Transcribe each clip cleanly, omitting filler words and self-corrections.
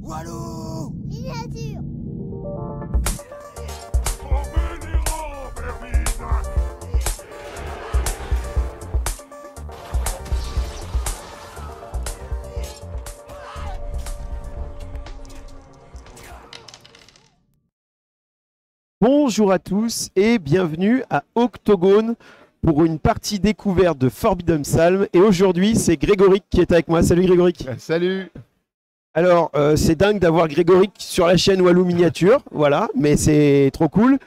Walou Miniature. Bonjour à tous et bienvenue à Octogone pour une partie découverte de Forbidden Psalm. Et aujourd'hui, c'est Grégoric qui est avec moi. Salut Grégoric. Salut. Alors, c'est dingue d'avoir Grégoric sur la chaîne Walou Miniature, voilà, mais c'est trop cool.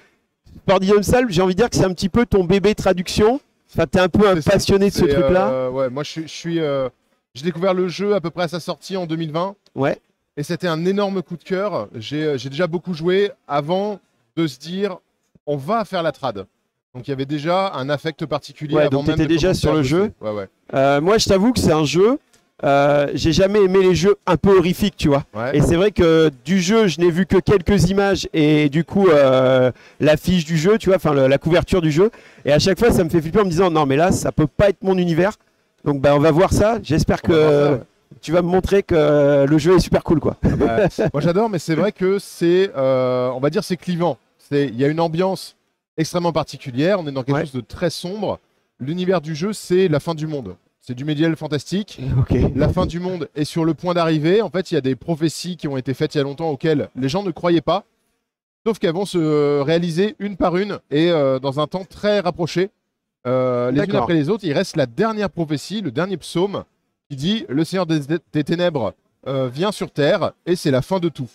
Forbidden Psalm, j'ai envie de dire que c'est un petit peu ton bébé traduction. Enfin, t'es un peu un passionné de ce truc-là. Ouais, moi j'ai découvert le jeu à peu près à sa sortie en 2020. Ouais. Et c'était un énorme coup de cœur. J'ai déjà beaucoup joué avant de se dire on va faire la trad. Donc il y avait déjà un affect particulier. Ouais, avant donc même t'étais de déjà commencer sur à le bosser. jeu. Ouais, ouais. Moi, je t'avoue que c'est un jeu. J'ai jamais aimé les jeux un peu horrifiques, tu vois. Ouais. Et c'est vrai que du jeu, je n'ai vu que quelques images et du coup, l'affiche du jeu, tu vois, enfin la couverture du jeu. Et à chaque fois, ça me fait flipper en me disant non, mais là, ça peut pas être mon univers. Donc, bah, on va voir ça. J'espère On va voir que ça, ouais. tu vas me montrer que le jeu est super cool, quoi. Bah, moi j'adore, mais c'est vrai que c'est, on va dire, c'est clivant. Il y a une ambiance extrêmement particulière. On est dans quelque chose de très sombre. L'univers du jeu, c'est la fin du monde. C'est du médiéval fantastique. Ok. La fin du monde est sur le point d'arriver. En fait, il y a des prophéties qui ont été faites il y a longtemps auxquelles les gens ne croyaient pas, sauf qu'elles vont se réaliser une par une et dans un temps très rapproché, les unes D'accord. après les autres. Il reste la dernière prophétie, le dernier psaume, qui dit le Seigneur des ténèbres vient sur terre et c'est la fin de tout.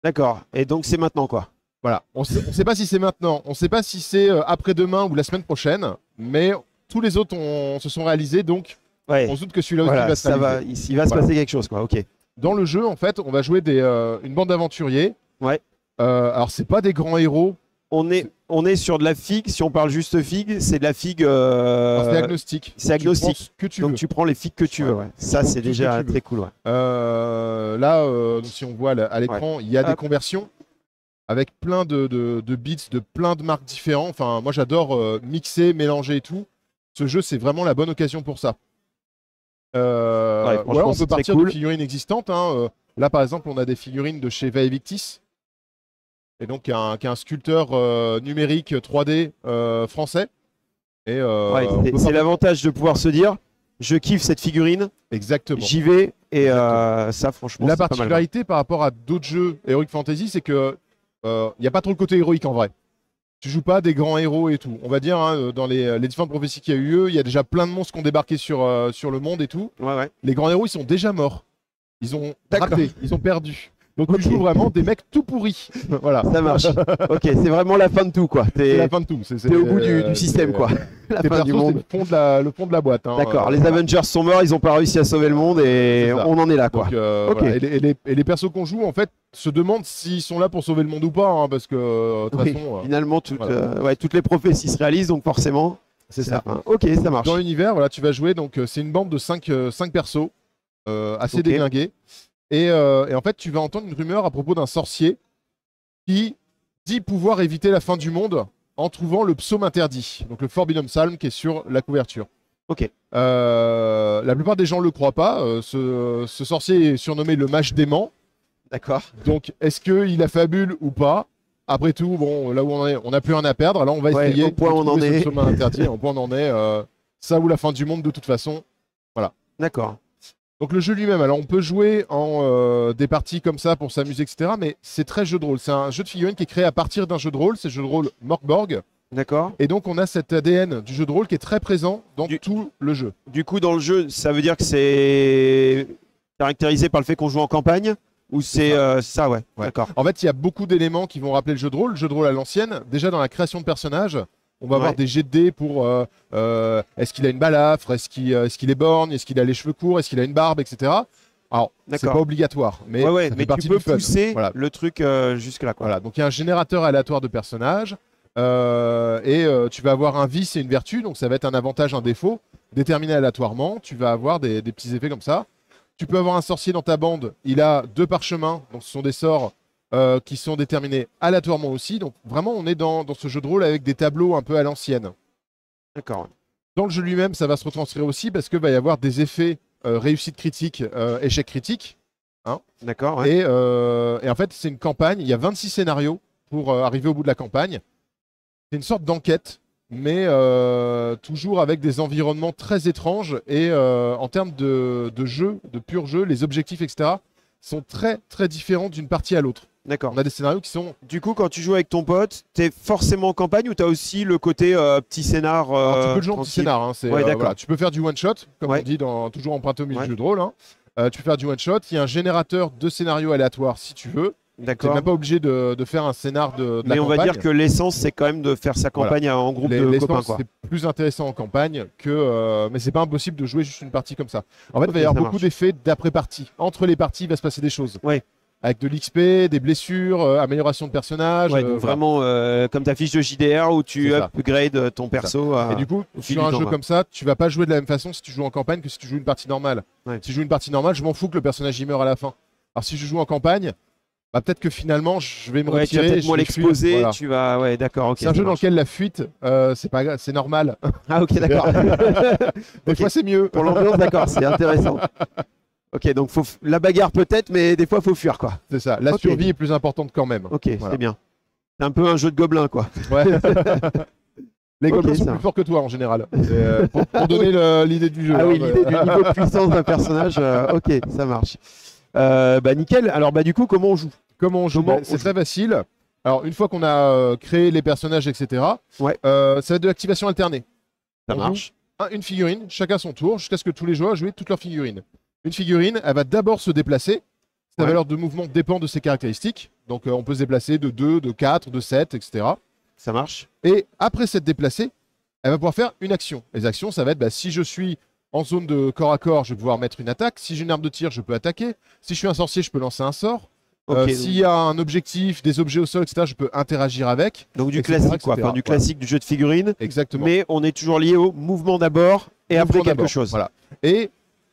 D'accord. Et donc, c'est maintenant, quoi. Voilà. On sait pas si c'est maintenant, on ne sait pas si c'est après-demain ou la semaine prochaine, mais tous les autres se sont réalisés, donc Ouais. on se doute que celui-là aussi Voilà, va se ça réaliser. va, il va se Voilà. passer quelque chose, quoi. Ok. Dans le jeu, en fait, on va jouer une bande d'aventuriers. Ouais. Alors, c'est pas des grands héros. On est sur de la figue. Si on parle juste figue, c'est de la figue. Alors, c'est agnostique. c'est agnostique. Tu prends ce que tu Donc veux. tu prends les figues que tu veux. Ouais. Ça, prends c'est tout ce déjà que tu veux. très cool. Ouais. Là, donc, si on voit à l'écran, il y a des Hop. conversions avec plein de bits, de plein de marques différents. Enfin, moi, j'adore mixer, mélanger et tout. Ce jeu, c'est vraiment la bonne occasion pour ça. franchement, On c'est peut très partir cool. de figurines existantes. Hein. Là, par exemple, on a des figurines de chez Vaevictis. Et donc, qui est un sculpteur numérique 3D français. Et Ouais, on peut c'est pas- l'avantage de pouvoir se dire je kiffe cette figurine, Exactement. j'y vais. Et Exactement. ça, franchement, La c'est pas mal. particularité par rapport à d'autres jeux Heroic Fantasy, c'est que il n'y a pas trop le côté héroïque en vrai. Tu joues pas des grands héros et tout. On va dire, hein, dans les différentes prophéties qu'il y a eu lieu, il y a déjà plein de monstres qui ont débarqué sur le monde et tout. Ouais, ouais. Les grands héros, ils sont déjà morts. Ils ont D'accord. raté, ils ont perdu. Donc Ok. tu joues vraiment des mecs tout pourris. Voilà. Ça marche. Ok, c'est vraiment la fin de tout, quoi. C'est la T'es fin de tout. au bout du système, quoi. La Tes fin du persos, c'est monde. le fond de la boîte. Hein. D'accord. Les Voilà. Avengers sont morts, ils ont pas réussi à sauver le monde et C'est ça. on en est là, quoi. Donc, Ok. voilà. Et les persos qu'on joue, en fait, se demandent s'ils sont là pour sauver le monde ou pas, hein, parce que de toute Oui, façon, finalement, voilà. toutes les prophéties se réalisent, donc forcément, c'est c'est ça. la fin. Ok, ça marche. Dans l'univers, voilà, tu vas jouer. Donc, c'est une bande de 5 persos, assez Ok. déglingués. Et en fait, tu vas entendre une rumeur à propos d'un sorcier qui dit pouvoir éviter la fin du monde en trouvant le psaume interdit, donc le Forbidden Psalm qui est sur la couverture. Ok. La plupart des gens ne le croient pas. Ce sorcier est surnommé le mage dément. D'accord. Donc, est-ce qu'il a fabule ou pas? Après tout, bon, là où on est, on n'a plus rien à perdre. Là, on va Ouais, essayer au point de où on trouver en ce est. psaume interdit. Au point où on en est, ça ou la fin du monde de toute façon. D'accord. Donc le jeu lui-même, alors on peut jouer en des parties comme ça pour s'amuser, etc. Mais c'est très jeu de rôle. C'est un jeu de figurines qui est créé à partir d'un jeu de rôle. C'est le jeu de rôle Morkborg. D'accord. Et donc on a cet ADN du jeu de rôle qui est très présent dans Du- tout le jeu. Du coup, dans le jeu, ça veut dire que c'est caractérisé par le fait qu'on joue en campagne ou c'est ça, ouais. Ouais. D'accord. En fait, il y a beaucoup d'éléments qui vont rappeler le jeu de rôle à l'ancienne. Déjà dans la création de personnages, on va avoir Ouais. des jets de dés pour est-ce qu'il a une balafre, est-ce qu'il est borgne, est-ce qu'il a les cheveux courts, est-ce qu'il a une barbe, etc. Alors, c'est D'accord. pas obligatoire, mais Ouais, ça fait mais tu partie peux du fun. pousser Voilà. le truc jusque là, quoi. Voilà, donc il y a un générateur aléatoire de personnages tu vas avoir un vice et une vertu, donc ça va être un avantage, un défaut, déterminé aléatoirement. Tu vas avoir des petits effets comme ça. Tu peux avoir un sorcier dans ta bande, il a 2 parchemins, donc ce sont des sorts qui sont déterminés aléatoirement aussi. Donc vraiment, on est dans ce jeu de rôle avec des tableaux un peu à l'ancienne. D'accord. Dans le jeu lui-même, ça va se retranscrire aussi parce qu'il va y avoir des effets réussite critique, échec critique. hein. D'accord, ouais. Et en fait, c'est une campagne. Il y a 26 scénarios pour arriver au bout de la campagne. C'est une sorte d'enquête, mais toujours avec des environnements très étranges. Et en termes de jeu, de pur jeu, les objectifs, etc., sont très très différents d'une partie à l'autre. D'accord. On a des scénarios qui sont... Du coup, quand tu joues avec ton pote, t'es forcément en campagne ou t'as aussi le côté petit scénar Alors, tu peux le jouer en petit tranquille. scénar. Hein, Ouais, d'accord. voilà. Tu peux faire du one-shot, comme Ouais. on dit, toujours emprunté au milieu Ouais. du jeu de rôle. Hein. Tu peux faire du one-shot. Il y a un générateur de scénarios aléatoires si tu veux. Tu n'es D'accord. même pas obligé de faire un scénar de la Mais on va campagne. dire que l'essence, c'est quand même de faire sa campagne en groupe de Les copains, stances, quoi. c'est plus intéressant en campagne que. Mais c'est pas impossible de jouer juste une partie comme ça. En fait, il Ok, va y avoir ça beaucoup marche. d'effets d'après-partie. Entre les parties, il va se passer des choses. Ouais. Avec de l'XP, des blessures, amélioration de personnages. Ouais, donc voilà. vraiment comme ta fiche de JDR où tu C'est ça. upgrades ton perso. Et du coup, au fil sur du un temps, jeu quoi. comme ça, tu vas pas jouer de la même façon si tu joues en campagne que si tu joues une partie normale. Ouais. Si je joue une partie normale, je m'en fous que le personnage y meure à la fin. Alors si je joue en campagne, bah, peut-être que finalement je vais me Ouais, tu vas retirer. peut-être moins je vais fuir, l'exposer. voilà. Tu vas. Ouais, d'accord. Ok. C'est un ça jeu dans marche. lequel la fuite, c'est pas grave, c'est normal. Ah, ok, d'accord. Des Ok. fois c'est mieux. Pour l'ambiance, d'accord, c'est intéressant. Ok, donc la bagarre peut-être, mais des fois faut fuir, quoi. C'est ça. La Ok. survie est plus importante quand même. Ok, Voilà. c'est bien. C'est un peu un jeu de gobelins, quoi. Ouais. Les Ok, gobelins sont ça. plus forts que toi en général. Pour donner l'idée du jeu. Ah oui, hein. l'idée du niveau de puissance d'un personnage. Ok, ça marche. Bah nickel. Alors bah du coup, comment on joue? Comment on joue? Comment Bah, on C'est joue très facile. Alors une fois qu'on a créé les personnages, etc., Ouais. ça va être de l'activation alternée. Ça On marche. Une figurine, chacun son tour, jusqu'à ce que tous les joueurs jouent toutes leurs figurines. Une figurine, elle va d'abord se déplacer. Sa Ouais. valeur de mouvement dépend de ses caractéristiques. Donc on peut se déplacer de 2, de 4, de 7, etc. Ça marche. Et après s'être déplacée, elle va pouvoir faire une action. Les actions, ça va être si je suis en zone de corps à corps, je vais pouvoir mettre une attaque. Si j'ai une arme de tir, je peux attaquer. Si je suis un sorcier, je peux lancer un sort. Ok. S'il y a un objectif, des objets au sol, etc., je peux interagir avec. Donc du etc., classique, quoi. etc. Enfin, du classique du jeu de figurines. Exactement. Mais on est toujours lié au mouvement d'abord et après Mouvement quelque d'abord, chose. Voilà. Et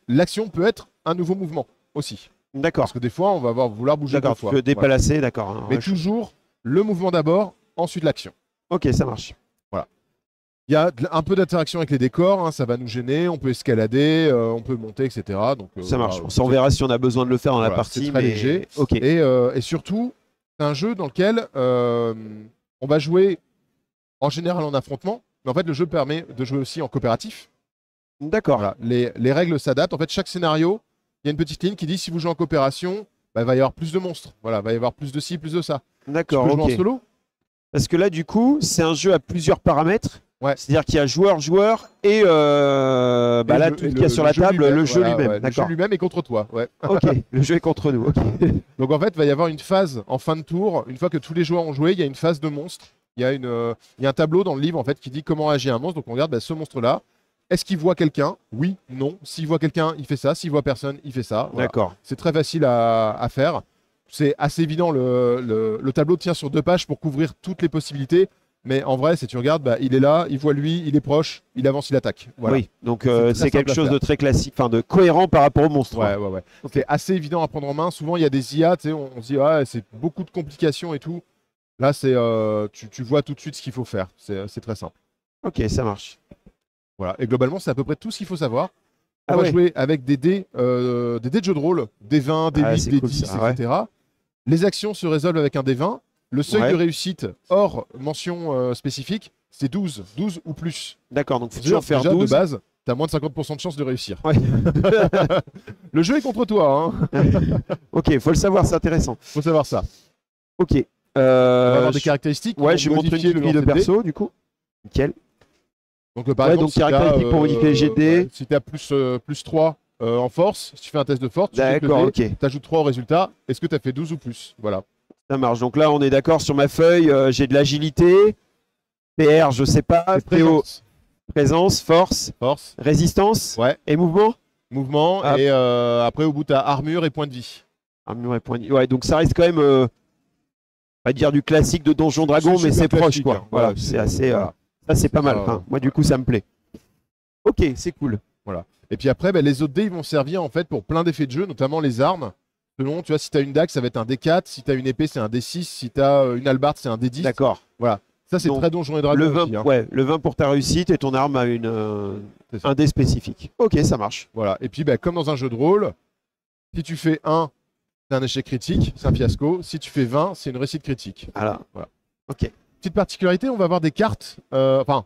l'action peut être un nouveau mouvement aussi. D'accord. Parce que des fois, on va vouloir bouger deux D'accord. Tu fois. peux Voilà. déplacer, d'accord. Hein, Mais ouais, toujours le mouvement d'abord, ensuite l'action. Ok, ça marche. Il y a un peu d'interaction avec les décors, hein, ça va nous gêner, on peut escalader, on peut monter, etc. Donc, Ça marche. voilà, On s'en verra si on a besoin de le faire dans la Voilà, partie. c'est très mais... léger. Ok. Et surtout, c'est un jeu dans lequel on va jouer en général en affrontement, mais en fait le jeu permet de jouer aussi en coopératif. D'accord. Voilà. Les règles s'adaptent. En fait, chaque scénario, il y a une petite ligne qui dit si vous jouez en coopération, bah, il va y avoir plus de monstres. Voilà, il va y avoir plus de ci, plus de ça. Tu D'accord. peux jouer Ok. en solo. Parce que là, du coup, c'est un jeu à plusieurs paramètres. Ouais. C'est-à-dire qu'il y a joueur et bah Et là, le- tout et ce qu'il y a sur la jeu table, lui-même, le jeu voilà, lui-même. ouais, le jeu D'accord. lui-même est contre toi. Ouais. Ok. Le jeu est contre nous. Ok. Donc en fait, il va y avoir une phase en fin de tour. Une fois que tous les joueurs ont joué, il y a une phase de monstre. Il y a un tableau dans le livre en fait qui dit comment agit un monstre. Donc on regarde ce monstre-là. Est-ce qu'il voit quelqu'un? Oui, non. S'il voit quelqu'un, il fait ça. S'il voit personne, il fait ça. Voilà. D'accord. C'est très facile à faire. C'est assez évident. Le tableau tient sur 2 pages pour couvrir toutes les possibilités. Mais en vrai, si tu regardes, bah, il est là, il voit lui, il est proche, il avance, il attaque. Voilà. Oui. Donc très c'est quelque simple à chose faire. de très classique, enfin de cohérent par rapport au monstre. Ouais, ouais, ouais. C'est assez évident à prendre en main. Souvent, il y a des IA, tu sais, on se dit, ah, c'est beaucoup de complications et tout. Là, c'est, tu vois tout de suite ce qu'il faut faire. C'est très simple. Ok, ça marche. Voilà. Et globalement, c'est à peu près tout ce qu'il faut savoir. On Ah va ouais. jouer avec des dés de jeu de rôle, des 20, des Ah, 8, c'est des cool, 10, ça, ouais. etc. Les actions se résolvent avec un des 20. Le seuil Ouais. de réussite hors mention spécifique, c'est 12. 12 ou plus. D'accord. Donc faut C'est-à-dire, toujours faire déjà, 12. de base, tu as moins de 50% de chance de réussir. Ouais. Le jeu est contre toi, hein. Ok, faut le savoir, c'est intéressant. Faut savoir ça. Ok. On va avoir des je- caractéristiques. qui Ouais, vont je vais montrer une modifier petite le grille de lancer dés. perso, du coup. Nickel. Donc, par Ouais, exemple, donc caractéristiques pour modifier les jets de dés. si tu as plus 3 en force, si tu fais un test de force, tu D'accord, ok. ajoutes 3 au résultat. Est-ce que tu as fait 12 ou plus? Voilà. Ça marche. Donc là, on est d'accord sur ma feuille. J'ai de l'agilité. PR, je sais pas. C'est PO, présence. présence, force, Force, résistance ouais. et mouvement. Mouvement. Ah. Et après, au bout, tu as armure et point de vie. Armure et point de vie. Ouais, donc ça reste quand même, pas dire du classique de Donjon Dragon, C'est mais c'est super proche, classique, quoi. hein. Voilà, Ouais, c'est assez. voilà. Ça, c'est pas mal. ça, Enfin, moi, du coup, ça me plaît. Ok, c'est cool. Et puis après, les autres dés, ils vont servir en fait pour plein d'effets de jeu, notamment les armes. Selon, tu vois, si tu as une dague, ça va être un D4. Si tu as une épée, c'est un D6. Si tu as une hallebarde, c'est un D10. D'accord. Ça, c'est Donc, très Donjon et Dragon. Le 20, aussi, hein. ouais, le 20 pour ta réussite et ton arme a C'est ça. un dé spécifique. Ok, ça marche. Voilà. Et puis, comme dans un jeu de rôle, si tu fais 1, c'est un échec critique, c'est un fiasco. Si tu fais 20, c'est une réussite critique. Voilà. Ok. Petite particularité, on va avoir des cartes, enfin,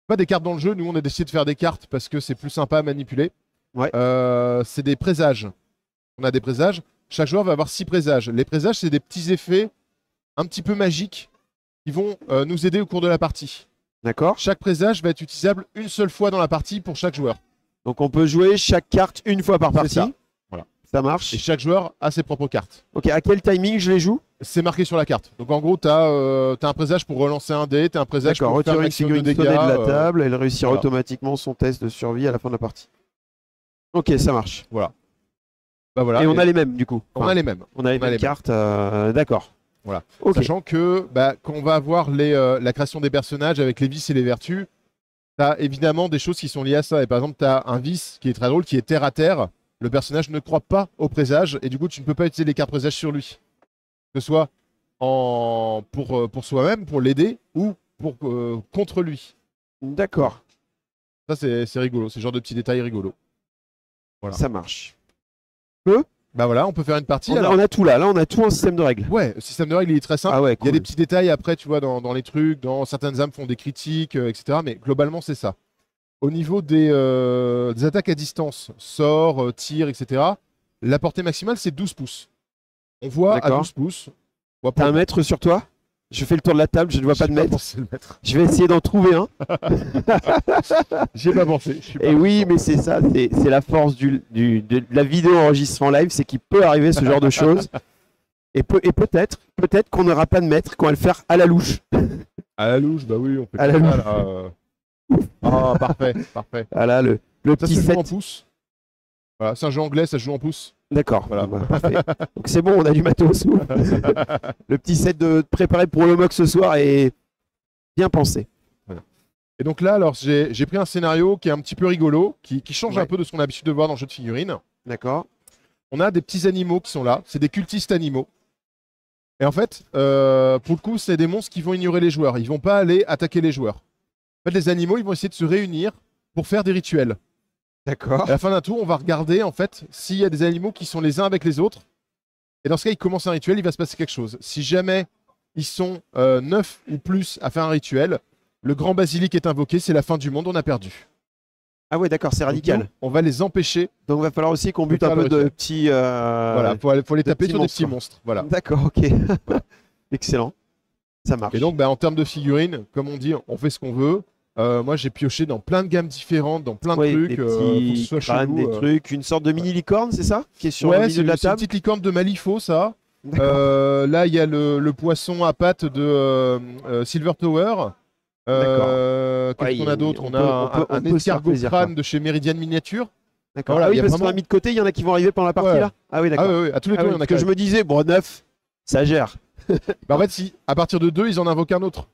pas des cartes dans le jeu, nous on a décidé de faire des cartes parce que c'est plus sympa à manipuler. Ouais. C'est des présages. On a des présages, chaque joueur va avoir 6 présages. Les présages, c'est des petits effets un petit peu magiques qui vont nous aider au cours de la partie. D'accord. Chaque présage va être utilisable une seule fois dans la partie pour chaque joueur. Donc on peut jouer chaque carte une fois par C'est partie. ça. Voilà. Ça marche. Et chaque joueur a ses propres cartes. Ok, à quel timing je les joue? C'est marqué sur la carte. Donc en gros, tu as un présage pour relancer un dé, tu as un présage D'accord, pour faire retirer un une maximum de figurine dégâts. sonnée de la table, elle réussira voilà. automatiquement son test de survie à la fin de la partie. Ok, ça marche. Voilà. Bah voilà. Et on a les mêmes du coup. On a les mêmes. On a les mêmes cartes, d'accord. Voilà. Ok. Sachant que quand on va avoir la création des personnages avec les vices et les vertus, tu as évidemment des choses qui sont liées à ça. Et par exemple, tu as un vice qui est très drôle, qui est terre à terre. Le personnage ne croit pas au présage et du coup, tu ne peux pas utiliser les cartes présages sur lui. Que ce soit pour soi-même, pour l'aider ou contre lui. D'accord. Ça, c'est rigolo. C'est le genre de petits détails rigolos. Voilà. Ça marche. Bah voilà, on peut faire une partie. On a tout là. Là, on a tout en système de règles. Ouais, le système de règles il est très simple. Ah ouais, Il y a cool. des petits détails après, tu vois, dans les trucs, dans certaines âmes font des critiques, etc. Mais globalement, c'est ça. Au niveau des attaques à distance, sorts, tirs, etc., la portée maximale, c'est 12 pouces. On voit à 12 pouces. T'as un mètre sur toi? Je fais le tour de la table, je ne vois pas de mètre. Je vais essayer d'en trouver un. J'ai pas pensé. Et oui, mais c'est ça, c'est la force de la vidéo enregistrement live, c'est qu'il peut arriver ce genre de choses. Et peut-être qu'on n'aura pas de mètre, qu'on va le faire à la louche. À la louche, bah oui, on peut à la faire louche. ça, là. Ah, parfait, parfait. Voilà, le Ça petit se joue set. en pouces. Voilà, c'est un jeu anglais, ça se joue en pouces. D'accord, Voilà. bah, parfait. Donc c'est bon, on a du matos. Le petit set de préparé pour le mock ce soir est bien pensé. Voilà. Et donc là, alors j'ai pris un scénario qui est un petit peu rigolo, qui change un peu de ce qu'on a l'habitude de voir dans le jeu de figurines. D'accord. On a des petits animaux qui sont là, c'est des cultistes animaux. Et en fait, pour le coup, c'est des monstres qui vont ignorer les joueurs. Ils vont pas aller attaquer les joueurs. En fait, les animaux, ils vont essayer de se réunir pour faire des rituels. D'accord. À la fin d'un tour, on va regarder en fait s'il y a des animaux qui sont les uns avec les autres. Et dans ce cas, ils commencent un rituel, il va se passer quelque chose. Si jamais ils sont 9 ou plus à faire un rituel, le grand basilic est invoqué, c'est la fin du monde, on a perdu. Ah ouais, d'accord, c'est radical. Donc, nous, on va les empêcher. Donc il va falloir aussi qu'on bute un peu de petits... Voilà, faut les taper sur des petits monstres. Voilà. D'accord, ok. Voilà. Excellent. Ça marche. Et donc, en termes de figurines, comme on dit, on fait ce qu'on veut. Moi, j'ai pioché dans plein de gammes différentes, dans plein de trucs. Des faut que petits ce soit crânes, chelou, des trucs, une sorte de mini licorne, c'est ça? Qui est sur le ouais, milieu c'est de la c'est une table. petite licorne de Malifaux, ça. Là, il y a le poisson à pattes de Silver Tower. Qu'est-ce qu'on a d'autre? On a un escargot crâne de chez Meridian Miniature. D'accord. Voilà, ah oui, y a parce vraiment- qu'on a mis de côté, il y en a qui vont arriver pendant la partie Ouais. là. Ah oui, d'accord. Ah ouais, à tous les Ah tours, oui, il y en a que je me disais, bon, 9, ça gère. Bah, en fait, si à partir de 2, ils en invoquent un autre.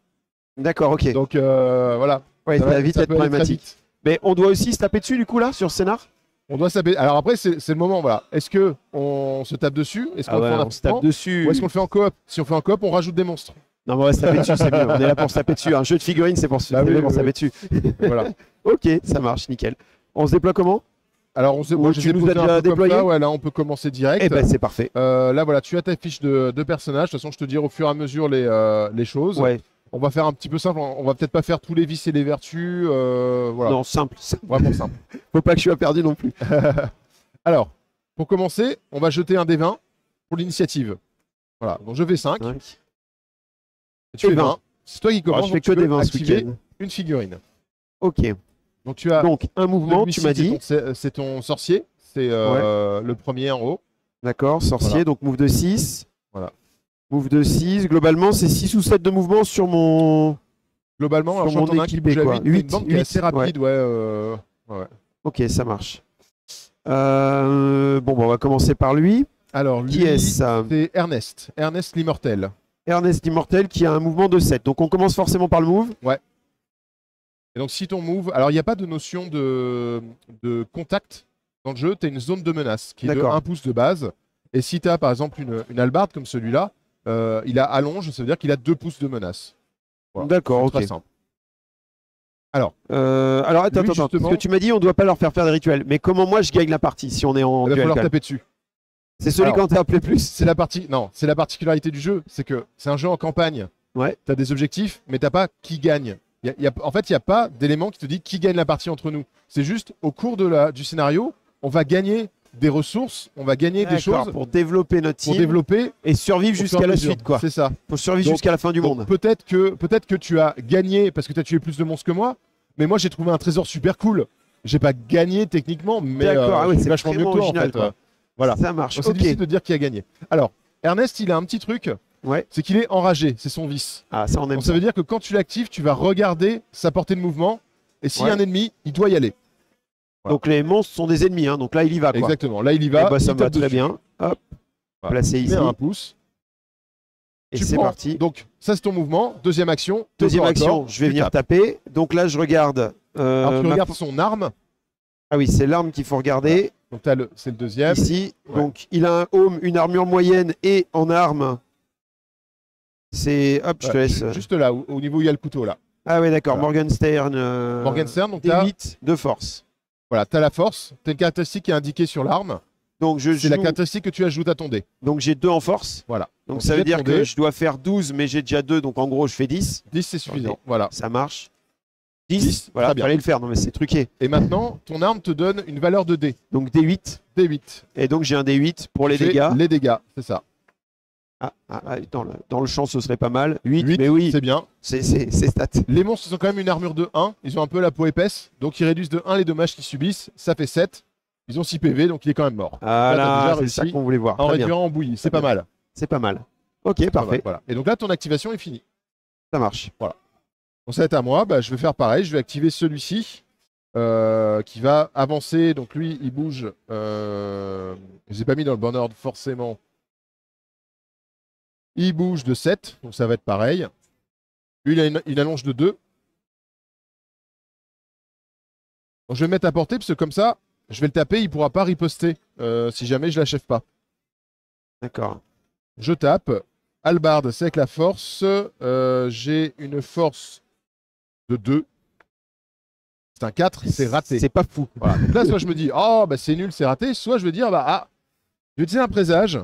D'accord, ok. Donc voilà. Ouais, ça va vite être peut aller très problématique. vite. Mais on doit aussi se taper dessus du coup là, sur le scénar? On doit s'abaisser. Alors après, c'est le moment. Voilà. Est-ce que on se tape dessus? Est-ce qu'on Ah le ouais, fait en on se tape affrontement dessus. Ou est-ce qu'on le fait en coop? Si on fait en coop, on rajoute des monstres. Non, mais on va se taper dessus, c'est mieux. On est là pour se taper dessus. Un jeu de figurines, c'est pour se Bah oui, pour se oui, taper dessus. Voilà. Ok, ça marche, nickel. On se déploie comment? Alors, moi, tu je les ai nous posés as un déjà peu comme déployé? ça. Ouais, là, on peut commencer direct. Eh ben, c'est parfait. Là, voilà, tu as ta fiche de personnages. De toute façon, je te dirai au fur et à mesure les choses. Ouais. On va faire un petit peu simple. On va peut-être pas faire tous les vices et les vertus. Voilà. Non, simple. Vraiment simple. Faut pas que je sois perdu non plus. Alors, pour commencer, on va jeter un D20 pour l'initiative. Voilà. Donc, je fais 5. Tu Et fais 20. 20. C'est toi qui Alors, commence. je fais donc que tu des peux 20 ce activer week-end. une figurine. Ok. Donc, tu as. Donc, un mouvement, tu m'as dit. C'est ton sorcier. C'est le premier en haut. D'accord, sorcier, Voilà. donc move de 6. Voilà. Move de 6. Globalement, c'est 6 ou 7 de mouvement sur mon. Globalement, alors je Sur mon t'en ai un qui équipé, bouge à quoi. 8, une bande qui est 8, assez rapide, ouais. Ok, ça marche. Bon, on va commencer par lui. Alors, lui, Qui est-ce ça? c'est Ernest. Ernest l'immortel. Ernest l'Immortel qui a un mouvement de 7. Donc on commence forcément par le move. Et donc, si ton move. Alors, il n'y a pas de notion de contact dans le jeu. Tu as une zone de menace qui est de D'accord. 1 pouce de base. Et si tu as, par exemple, une hallebarde comme celui-là, il a allonge, ça veut dire qu'il a 2 pouces de menace. Voilà. D'accord, C'est ok. très simple. Alors, attends, lui, attends. justement- Parce que tu m'as dit on doit pas leur faire des rituels. Mais comment moi je gagne la partie si on est en il va duel falloir quand même? taper dessus. C'est celui Alors, qu'on t'a appelé plus. C'est la partie. Non, c'est la particularité du jeu, c'est que c'est un jeu en campagne. Ouais. Tu as des objectifs, mais t'as pas qui gagne. En fait, il n'y a pas d'élément qui te dit qui gagne la partie entre nous. C'est juste au cours du scénario, on va gagner des ressources, on va gagner des D'accord, choses pour développer notre pour team développer et survivre au fur et jusqu'à à la mesure. suite, quoi. C'est ça. Faut survivre Donc- jusqu'à la fin du Donc, monde. peut-être que tu as gagné parce que tu as tué plus de monstres que moi, mais moi j'ai trouvé un trésor super cool. J'ai pas gagné techniquement, mais D'accord, ah oui, c'est c'est vachement mieux que vraiment toi original, en fait. quoi. Voilà. Ça marche. Donc, c'est Ok. difficile de dire qui a gagné. Alors, Ernest, il a un petit truc, Ouais. c'est qu'il est enragé, c'est son vice. Ah, ça on aime Donc ça veut dire que quand tu l'actives, tu vas regarder sa portée de mouvement, et s'il y a Ouais. un ennemi, il doit y aller. Donc les monstres sont des ennemis, hein. Donc là il y va, quoi. Exactement. Là, il y Eh va. bah, ça il me va tape très dessus. bien. Hop, Voilà. placé Tu ici. mets un pouce. Et tu c'est prends. parti. Donc ça c'est ton mouvement. Deuxième action. Deuxième corps à action, corps, je vais tu venir tapes. taper. Donc là je regarde. Alors tu ma- regardes son arme. Ah oui, c'est l'arme qu'il faut regarder. Donc c'est le deuxième. Ici. Ouais. Donc il a un home, une armure moyenne et en arme. C'est. Hop, je te Ouais, laisse. juste là, au niveau où il y a le couteau là. Ah oui, d'accord. Voilà. Morgenstern. Morgenstern, donc là, D8 de force. voilà, tu as la force. Tu as une caractéristique qui est indiquée sur l'arme. Donc je C'est la joue. caractéristique que tu ajoutes à ton dé. Donc j'ai 2 en force. Voilà. Donc tu ça veut jettes dire ton que dé. je dois faire 12, mais j'ai déjà 2. Donc en gros, je fais 10. 10 c'est suffisant. Ok. Voilà. Ça marche. 10. 10, Voilà, très bien. fallait le faire. Non, mais c'est truqué. Et maintenant, ton arme te donne une valeur de dé. Donc D8. D8. Et donc j'ai un D8 pour les Tu fais dégâts. Les dégâts, c'est ça. Dans le champ, ce serait pas mal. 8, 8, mais oui, c'est bien. c'est stat. Les monstres, ils ont quand même une armure de 1. Ils ont un peu la peau épaisse. Donc, ils réduisent de 1 les dommages qu'ils subissent. Ça fait 7. Ils ont 6 PV, donc il est quand même mort. Ah t'as là, déjà c'est réussi ça qu'on voulait voir. En Très bien. réduisant en bouillie. C'est Très pas mal. C'est pas mal. Ok, Pas mal, parfait. voilà. Et donc là, ton activation est finie. Ça marche. Donc, ça va être à moi. Bah, je vais faire pareil. Je vais activer celui-ci qui va avancer. Donc, lui, il bouge. Je les ai pas mis dans le bon ordre, forcément. Il bouge de 7. Donc, ça va être pareil. Lui, il a une allonge de 2. Donc, je vais me mettre à portée parce que comme ça, je vais le taper. Il pourra pas riposter si jamais je l'achève pas. D'accord. Je tape. Halbarde, c'est avec la force. J'ai une force de 2. C'est un 4, c'est raté. C'est pas fou. Voilà. Donc là, soit je me dis, oh, bah, c'est nul, c'est raté. Soit je vais dire, je vais utiliser un présage.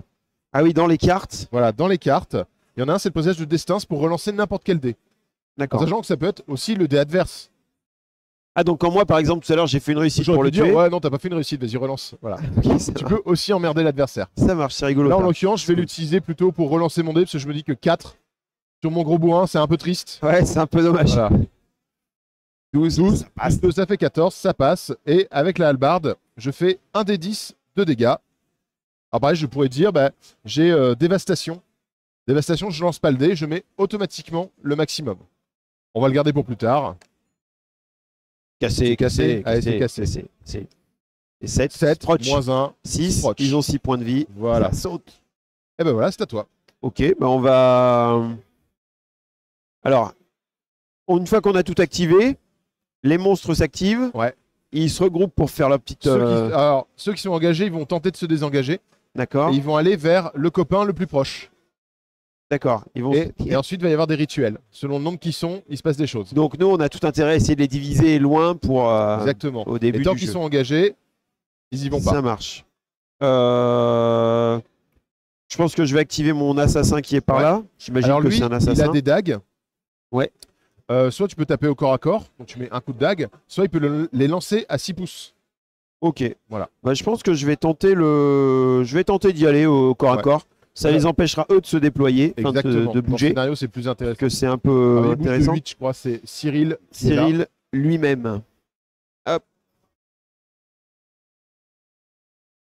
Ah oui, dans les cartes. Voilà, dans les cartes. Il y en a un, c'est le présage de destin, c'est pour relancer n'importe quel dé. En D'accord. sachant que ça peut être aussi le dé adverse. Ah, donc quand moi, par exemple, tout à l'heure, j'ai fait une réussite J'aurais pour pu le dire, tuer. ouais, non, t'as pas fait une réussite, vas-y, relance. Voilà. Ok, ça Tu va. peux aussi emmerder l'adversaire. Ça marche, c'est rigolo. Là, en ça. l'occurrence, je vais l'utiliser plutôt pour relancer mon dé, parce que je me dis que 4 sur mon gros bourrin, c'est un peu triste. Ouais, c'est un peu dommage. Voilà. 12, 12, ça passe. plus 2, ça fait 14, ça passe. Et avec la hallebarde, je fais un des 10 de dégâts. Alors pareil, je pourrais dire, j'ai dévastation. Dévastation, je lance pas le dé, je mets automatiquement le maximum. On va le garder pour plus tard. Cassé, C'est cassé. cassé. Allez, c'est cassé. C'est. Et 7, 7, Strotch. moins 1. 6, Strotch. ils ont 6 points de vie. Voilà. Ça saute. Et ben voilà, c'est à toi. Ok, bah on va. Alors, une fois qu'on a tout activé, les monstres s'activent. Ouais. Ils se regroupent pour faire leur petite. Alors, ceux qui sont engagés, ils vont tenter de se désengager. D'accord. Et ils vont aller vers le copain le plus proche. D'accord. Ils vont. Et ensuite, il va y avoir des rituels. Selon le nombre qui sont, il se passe des choses. Donc nous, on a tout intérêt à essayer de les diviser loin pour. Exactement. Au début Et tant du qu'ils jeu. sont engagés, ils y vont pas. Ça marche. Je pense que je vais activer mon assassin qui est par Ouais. là. J'imagine Alors que lui, c'est un il a assassin. des dagues. Ouais. Soit tu peux taper au corps à corps, donc tu mets un coup de dague, soit il peut les lancer à 6 pouces. Ok. Voilà. Bah, je pense que je vais tenter d'y aller au corps à Ouais. corps. Ça Voilà. les empêchera eux de se déployer, enfin, Exactement. de Dans le bouger, scénario, c'est plus intéressant. que c'est un peu Alors, il bouge de intéressant. 8, je crois, c'est Cyril. qui est là. Cyril lui-même. Hop.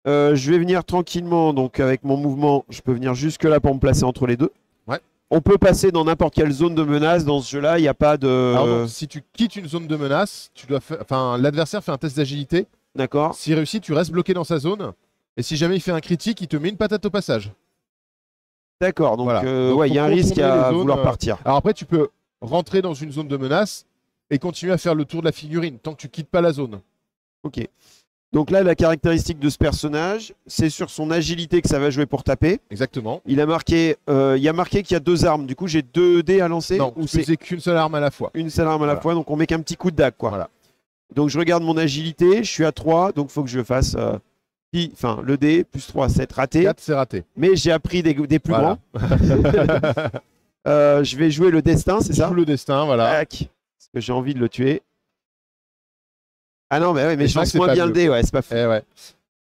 Je vais venir tranquillement, donc avec mon mouvement, je peux venir jusque là pour me placer entre les deux. Ouais. On peut passer dans n'importe quelle zone de menace dans ce jeu-là, il n'y a pas de. Alors, donc, si tu quittes une zone de menace, l'adversaire fait un test d'agilité. D'accord. S'il réussit, tu restes bloqué dans sa zone. Et si jamais il fait un critique, il te met une patate au passage. D'accord, donc Voilà. Donc, ouais, il y a un faut risque contourner à les zones, vouloir partir. Alors après, tu peux rentrer dans une zone de menace et continuer à faire le tour de la figurine tant que tu quittes pas la zone. Ok. Donc là, la caractéristique de ce personnage, c'est sur son agilité que ça va jouer pour taper. Exactement. Il y a marqué qu'il y a 2 armes. Du coup, j'ai 2 dés à lancer. Non, Ou tu c'est faisais qu'une seule arme à la fois. une seule arme à la Voilà. fois. Donc on met qu'un petit coup de dague, quoi. Voilà. Donc je regarde mon agilité. Je suis à 3. Donc il faut que je fasse Enfin, le dé, plus 3, 7, raté. 4, c'est raté. Mais j'ai appris des plus Voilà. grands. Je vais jouer le destin, c'est ça? Joue le destin, voilà. Tac. Parce que j'ai envie de le tuer. Ah non, mais, ouais, mais Et je ça, lance c'est moins pas bien le bleu. dé, ouais, c'est pas fou. Eh ouais.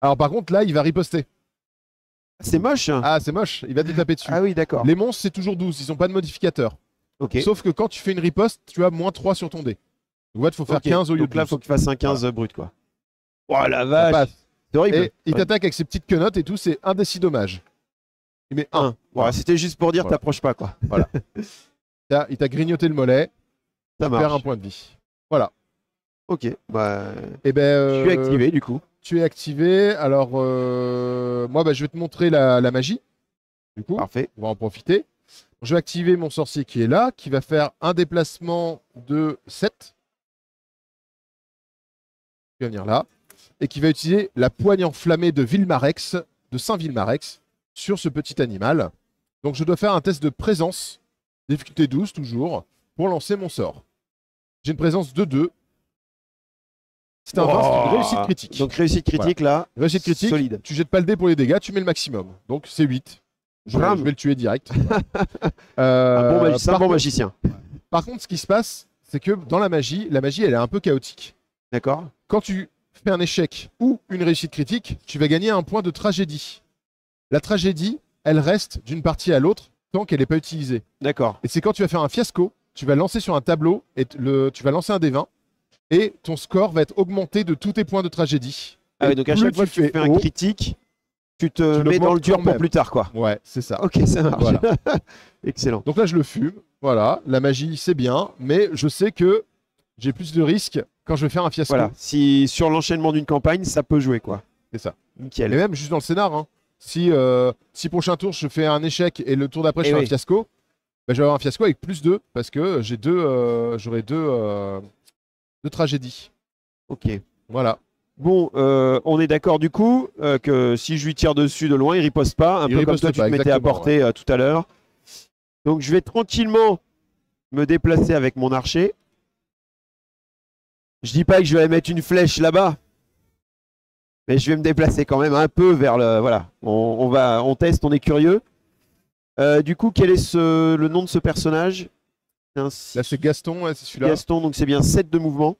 Alors par contre, là, il va riposter. C'est moche. Hein. Ah, c'est moche, il va te taper dessus. Ah oui, d'accord. Les monstres, c'est toujours 12, ils n'ont pas de modificateur. Ok. Sauf que quand tu fais une riposte, tu as moins 3 sur ton dé. Donc il faut faire Ok. 15 au lieu Donc de là, 12. faut qu'il fasse un 15 brut, quoi. Oh la Ça vache. passe. C'est horrible. Et il Ouais. t'attaque avec ses petites quenottes et tout, c'est un des 6 dommages. Il met 1. Un. Voilà, c'était juste pour dire, Voilà. t'approches pas, quoi. Il t'a grignoté le mollet, Ça tu perds un marche. point de vie. Voilà. Ok. Bah, Et je suis activé, du coup. Tu es activé. Alors, moi, bah, je vais te montrer la magie. Du coup, Parfait. on va en profiter. Je vais activer mon sorcier qui est là, qui va faire un déplacement de 7. Qui va venir là. Et qui va utiliser la poigne enflammée de Vilmarex, de Saint-Vilmarex, sur ce petit animal. Donc je dois faire un test de présence, difficulté 12 toujours, pour lancer mon sort. J'ai une présence de 2. C'est un 20, c'est une réussite critique. Donc réussite critique, là. Réussite critique, Solide. tu jettes pas le dé pour les dégâts, tu mets le maximum. Donc c'est 8. Je Bram. vais le tuer direct. Un bon par magicien. Par contre, ce qui se passe, c'est que dans la magie, elle est un peu chaotique. D'accord. Quand tu fais un échec ou une réussite critique, tu vas gagner un point de tragédie. La tragédie, elle reste d'une partie à l'autre tant qu'elle n'est pas utilisée. D'accord. Et c'est quand tu vas faire un fiasco, tu vas lancer sur un tableau et tu vas lancer un des 20 et ton score va être augmenté de tous tes points de tragédie. Ah Et ouais, donc à plus chaque fois que tu fais un haut, critique, tu te tu mets dans le l'augmentes dur quand pour même. plus tard, quoi. Ouais, c'est ça. Ok, ça marche. Voilà. Excellent. Donc là, je le fume. Voilà, la magie, c'est bien, mais je sais que j'ai plus de risques quand je vais faire un fiasco. Voilà. Si sur l'enchaînement d'une campagne, ça peut jouer, quoi. C'est ça. Nickel. Et même juste dans le scénar, hein. Si prochain tour je fais un échec et le tour d'après je Eh fais oui. un fiasco, bah, je vais avoir un fiasco avec plus 2 parce que j'aurai deux tragédies. Ok. Voilà. Bon, on est d'accord du coup que si je lui tire dessus de loin, il riposte pas, un Il peu comme riposte toi tu pas, te mettais à exactement, portée tout à l'heure. Donc je vais tranquillement me déplacer avec mon archer. Je dis pas que je vais mettre une flèche là-bas, mais je vais me déplacer quand même un peu vers le. Voilà, on teste, on est curieux. Du coup, quel est le nom de ce personnage? Là c'est Gaston, ouais, c'est celui-là. Gaston, donc c'est bien 7 de mouvement.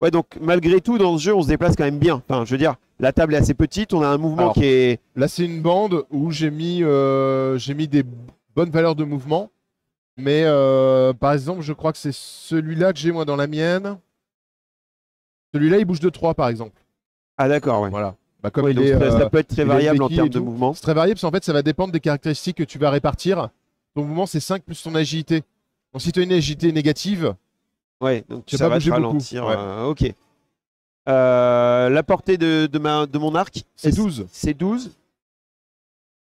Ouais, donc malgré tout, dans ce jeu, on se déplace quand même bien. Enfin, je veux dire, la table est assez petite, on a un mouvement Alors, qui est. Là c'est une bande où j'ai mis des bonnes valeurs de mouvement. Mais par exemple, je crois que c'est celui-là que j'ai moi dans la mienne. Celui-là il bouge de 3 par exemple. Ah d'accord, ouais. Voilà. Bah, comme Oui, il donc est, ça peut être très il est variable en béquille termes et de tout. mouvement. C'est très variable parce qu'en fait, ça va dépendre des caractéristiques que tu vas répartir. Ton mouvement, c'est 5 plus ton agilité. Donc, si tu as une agilité négative, Ouais, donc Tu vas ça pas va te bouger beaucoup. ralentir. Ouais. Ok. La portée de mon arc, c'est 12. c'est 12.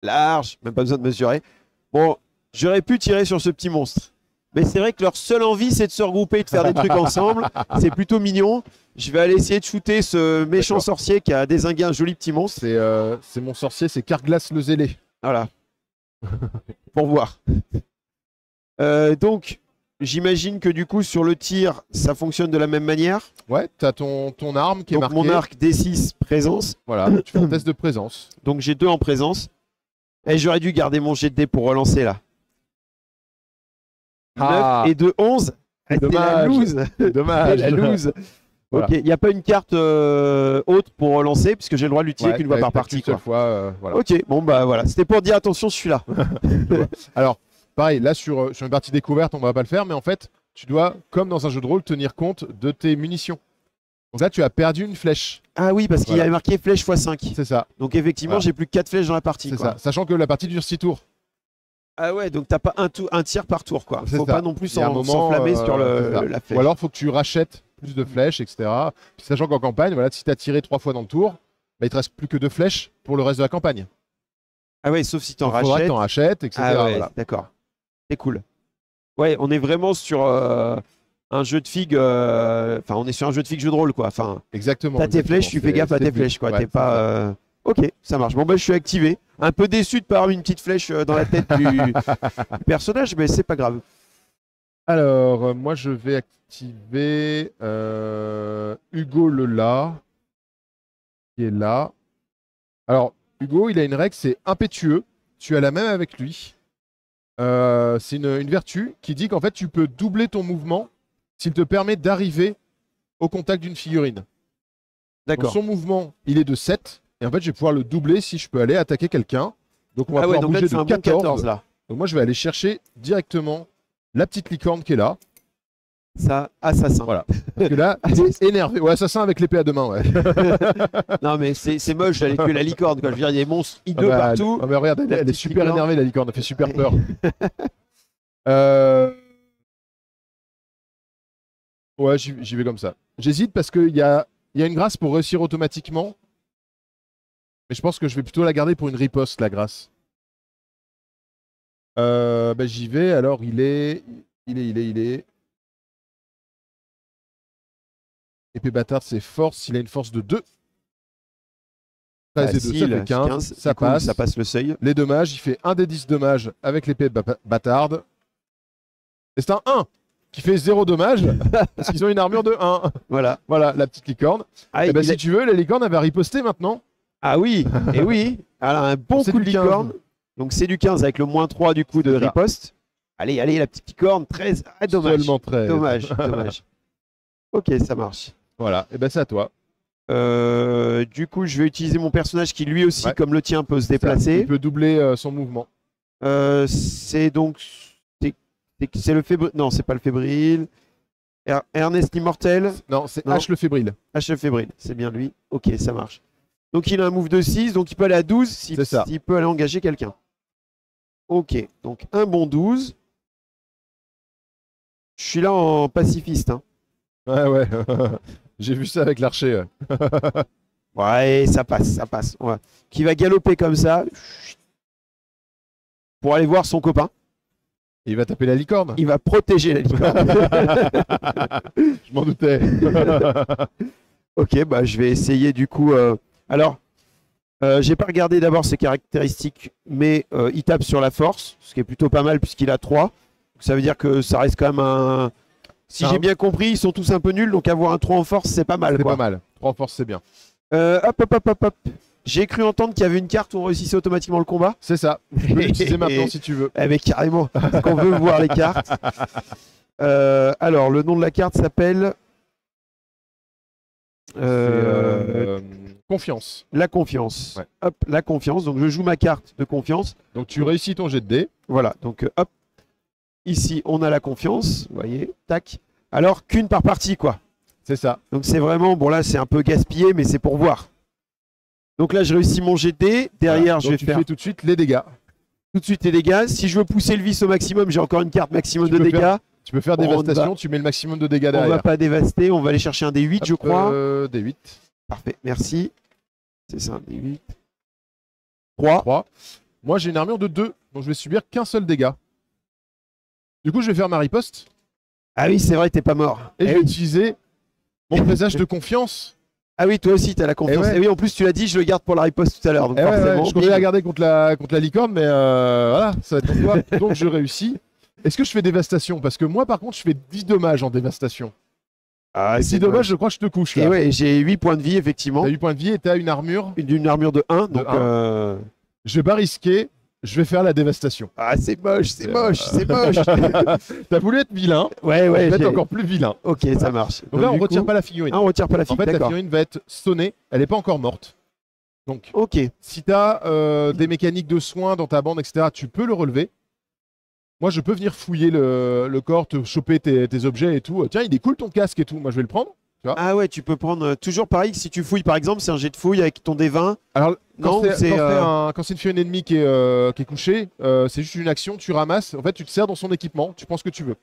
Large, même pas besoin de mesurer. Bon, j'aurais pu tirer sur ce petit monstre. Mais c'est vrai que leur seule envie, c'est de se regrouper et de faire des trucs ensemble. C'est plutôt mignon. Je vais aller essayer de shooter ce méchant D'accord. sorcier qui a dézingué un joli petit monstre. C'est mon sorcier, c'est Carglass le Zélé. Voilà. Pour voir. Donc, j'imagine que du coup, sur le tir, ça fonctionne de la même manière. Ouais, tu as ton arme qui est Donc, marquée. mon arc D6 présence. Voilà, tu fais un test de présence. Donc, j'ai 2 en présence. Et j'aurais dû garder mon jet de dés pour relancer là. 9 et 2, 11. C'est la Dommage. loose. Dommage. C'est la loose. Voilà. Ok, il n'y a pas une carte autre pour relancer, puisque j'ai le droit de l'utiliser Ouais, qu'une fois par t'as partie. qu'une seule Quoi. fois, voilà. Ok, bon bah voilà. C'était pour dire attention, je suis là. Alors, pareil, là sur une partie découverte, on va pas le faire, mais en fait, tu dois, comme dans un jeu de rôle, tenir compte de tes munitions. Donc là, tu as perdu une flèche. Ah oui, parce qu'il y Voilà. avait marqué flèche x5. C'est ça. Donc effectivement, Voilà. j'ai plus que 4 flèches dans la partie. C'est Quoi. ça. Sachant que la partie dure 6 tours. Ah ouais, donc t'as pas un tir par tour. Quoi. C'est Faut ça. pas non plus Il y a un moment, s'enflammer sur c'est ça. la flèche. Ou alors, faut que tu rachètes plus de flèches, etc. Puis, sachant qu'en campagne, voilà, si tu as tiré 3 fois dans le tour, bah, il te reste plus que 2 flèches pour le reste de la campagne. Ah ouais, sauf si t'en Il faudra que rachètes. t'en rachètes, etc. Ah ouais, Voilà. d'accord. C'est cool. Ouais, on est vraiment sur un jeu de figue. Enfin, on est sur un jeu de figue jeu de rôle, quoi. Enfin, Exactement. t'as tes exactement. flèches, tu fais gaffe à C'est tes le but. flèches, quoi. Ouais, T'es c'est pas. ça. Ok, ça marche. Bon, bah, je suis activé. Un peu déçu de pas avoir une petite flèche dans la tête du personnage, mais c'est pas grave. Alors, moi, je vais activer Hugo Lela, qui est là. Alors, Hugo, il a une règle, c'est impétueux. Tu as la même avec lui. C'est une vertu qui dit qu'en fait, tu peux doubler ton mouvement s'il te permet d'arriver au contact d'une figurine. Donc, D'accord. son mouvement, il est de 7. Et en fait, je vais pouvoir le doubler si je peux aller attaquer quelqu'un. Donc, on va Ah ouais, pouvoir donc là, bouger c'est de un bon 14. 14 là. Donc, moi, je vais aller chercher directement la petite licorne qui est là. Ça, assassin. Voilà. Parce que là, il est énervé. Ouais, assassin avec l'épée à deux mains, ouais. Non, mais c'est moche d'aller tuer la licorne. Quoi. Je veux dire, il y a des monstres hideux bah, partout. ah bah, regarde, elle est petite super licorne. énervée, la licorne. Elle fait super peur. Euh, Ouais, j'y vais comme ça. J'hésite parce qu'il y a une grâce pour réussir automatiquement. Mais je pense que je vais plutôt la garder pour une riposte, la grâce. Bah, j'y vais. Alors, il est. Épée bâtarde, c'est force. Il a une force de 2. 13 et 2, ça Facile, fait 15. Ça du coup, passe. ça passe le seuil. Les dommages, il fait 1 des 10 dommages avec l'épée bâtarde. Et c'est un 1 qui fait 0 dommages parce qu'ils ont une armure de 1. Voilà. Voilà, la petite licorne. Ah, Et bah, il si a- tu veux, la licorne, elle va riposter maintenant. ah oui, et oui. Alors, un bon C'est coup de du 15. licorne. Donc, c'est du 15 avec le moins 3 du coup de C'est ça. riposte. Allez, allez, la petite licorne. 13. Ah, dommage. Seulement 13. Dommage, dommage. Ok, ça marche. Voilà, et ben c'est à toi. Du coup, je vais utiliser mon personnage qui lui aussi, Ouais. comme le tien, peut se Ça, déplacer. il peut doubler son mouvement. C'est donc. C'est le fébrile. Non, c'est pas le fébrile. Ernest l'immortel. Non, c'est Non. H le fébrile. H le fébrile. C'est bien lui. Ok, ça marche. Donc il a un move de 6, donc il peut aller à 12 C'est ça. s'il peut aller engager quelqu'un. Ok, donc un bon 12. Je suis là en pacifiste. Hein. Ouais, ouais. J'ai vu ça avec l'archer. Ouais. Ouais, ça passe, ça passe. Ouais. Qui va galoper comme ça pour aller voir son copain. Il va taper la licorne. Il va protéger la licorne. Je m'en doutais. Ok, bah je vais essayer du coup. Alors, j'ai pas regardé d'abord ses caractéristiques, mais il tape sur la force, ce qui est plutôt pas mal puisqu'il a 3. Ça veut dire que ça reste quand même un. Si j'ai bien compris, ils sont tous un peu nuls, donc avoir un 3 en force, c'est pas mal. C'est Quoi. pas mal. 3 en force, c'est bien. Hop. J'ai cru entendre qu'il y avait une carte où on réussissait automatiquement le combat. C'est ça. Tu peux l'utiliser maintenant si tu veux. Eh ben, carrément, parce qu'on veut voir les cartes. Alors, le nom de la carte s'appelle Confiance. la confiance. Ouais. Hop, la confiance. Donc, je joue ma carte de confiance. Donc tu réussis ton jet de dés. Voilà, donc hop. Ici, on a la confiance. Vous voyez, tac. Alors, qu'une par partie, quoi. C'est ça. Donc, c'est vraiment, bon, là, c'est un peu gaspillé, mais c'est pour voir. Donc là, je réussis mon jet de dés. Derrière, Voilà. je Donc, vais tu faire fais tout de suite les dégâts. tout de suite les dégâts. Si je veux pousser le vice au maximum, j'ai encore une carte maximum Tu de peux dégâts. faire- Tu peux faire On dévastation, va- tu mets le maximum de dégâts On derrière. va pas dévaster, on va aller chercher un D8, je Hop, crois. Des 8. Parfait, merci. C'est ça, un D8. 3. 3. Moi, j'ai une armure de 2, donc je vais subir qu'un seul dégât. Du coup, je vais faire ma riposte Ah oui, c'est vrai, t'es pas mort. et Eh je vais oui. utiliser mon présage de confiance. Ah oui, toi aussi, t'as la confiance. Eh ouais. Et oui, en plus, tu l'as dit, je le garde pour la riposte tout à l'heure. Donc Eh ouais, forcément, ouais, je comptais la garder contre la licorne, mais voilà, ça va être pour toi. Donc je réussis. Est-ce que je fais dévastation? Parce que moi, par contre, je fais 10 dommages en dévastation. Ah, Et 10 dommages, je crois que je te couche là. Et ouais, j'ai 8 points de vie, effectivement. T'as 8 points de vie et t'as une armure. D'une armure de 1. Donc, 1. Je vais pas risquer, je vais faire la dévastation. Ah, c'est moche, c'est moche, c'est moche. T'as voulu être vilain, Ouais, je ouais. vais être j'ai- encore plus vilain. Ok, ça marche. Donc là, on du retire coup- pas la figurine. Ah, on retire pas la En fille, fait, la d'accord. figurine va être sonnée, elle n'est pas encore morte. Donc, Ok, si tu as des mécaniques de soins dans ta bande, etc., tu peux le relever. Moi, je peux venir fouiller le corps, te choper tes objets et tout. Tiens, il est cool ton casque et tout. Moi, je vais le prendre. Ah ouais, tu peux prendre toujours pareil. Si tu fouilles, par exemple, c'est un jet de fouille avec ton D20. Alors, Non, quand c'est, c'est une figurine ennemie qui est couchée, c'est juste une action, tu ramasses. En fait, tu te sers dans son équipement, tu prends ce que tu veux.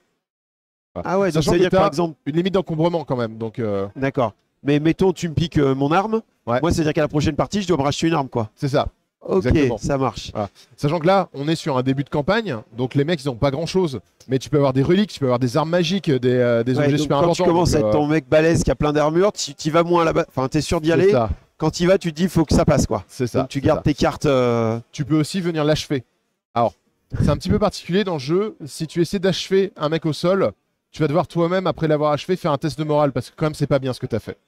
Voilà. Ah ouais, donc Sachant ça veut que dire que, par t'as exemple, une limite d'encombrement quand même. Donc, d'accord. Mais mettons, tu me piques mon arme. Ouais. Moi, c'est-à-dire qu'à la prochaine partie, je dois me racheter une arme, quoi. c'est ça. Ok, Exactement. ça marche. Sachant que là, on est sur un début de campagne, donc les mecs, ils ont pas grand-chose. Mais tu peux avoir des reliques, tu peux avoir des armes magiques, des Ouais, objets donc super quand importants. tu commences donc, à être ton mec balèze qui a plein d'armure, tu vas moins là-bas. Enfin, t'es sûr d'y c'est aller. ça, Quand tu y vas, tu te dis, faut que ça passe, quoi. c'est ça. Donc tu c'est gardes ça. tes cartes. Tu peux aussi venir l'achever. Alors, c'est un petit peu particulier dans le jeu. Si tu essaies d'achever un mec au sol, tu vas devoir toi-même, après l'avoir achevé, faire un test de morale parce que quand même, c'est pas bien ce que tu as fait.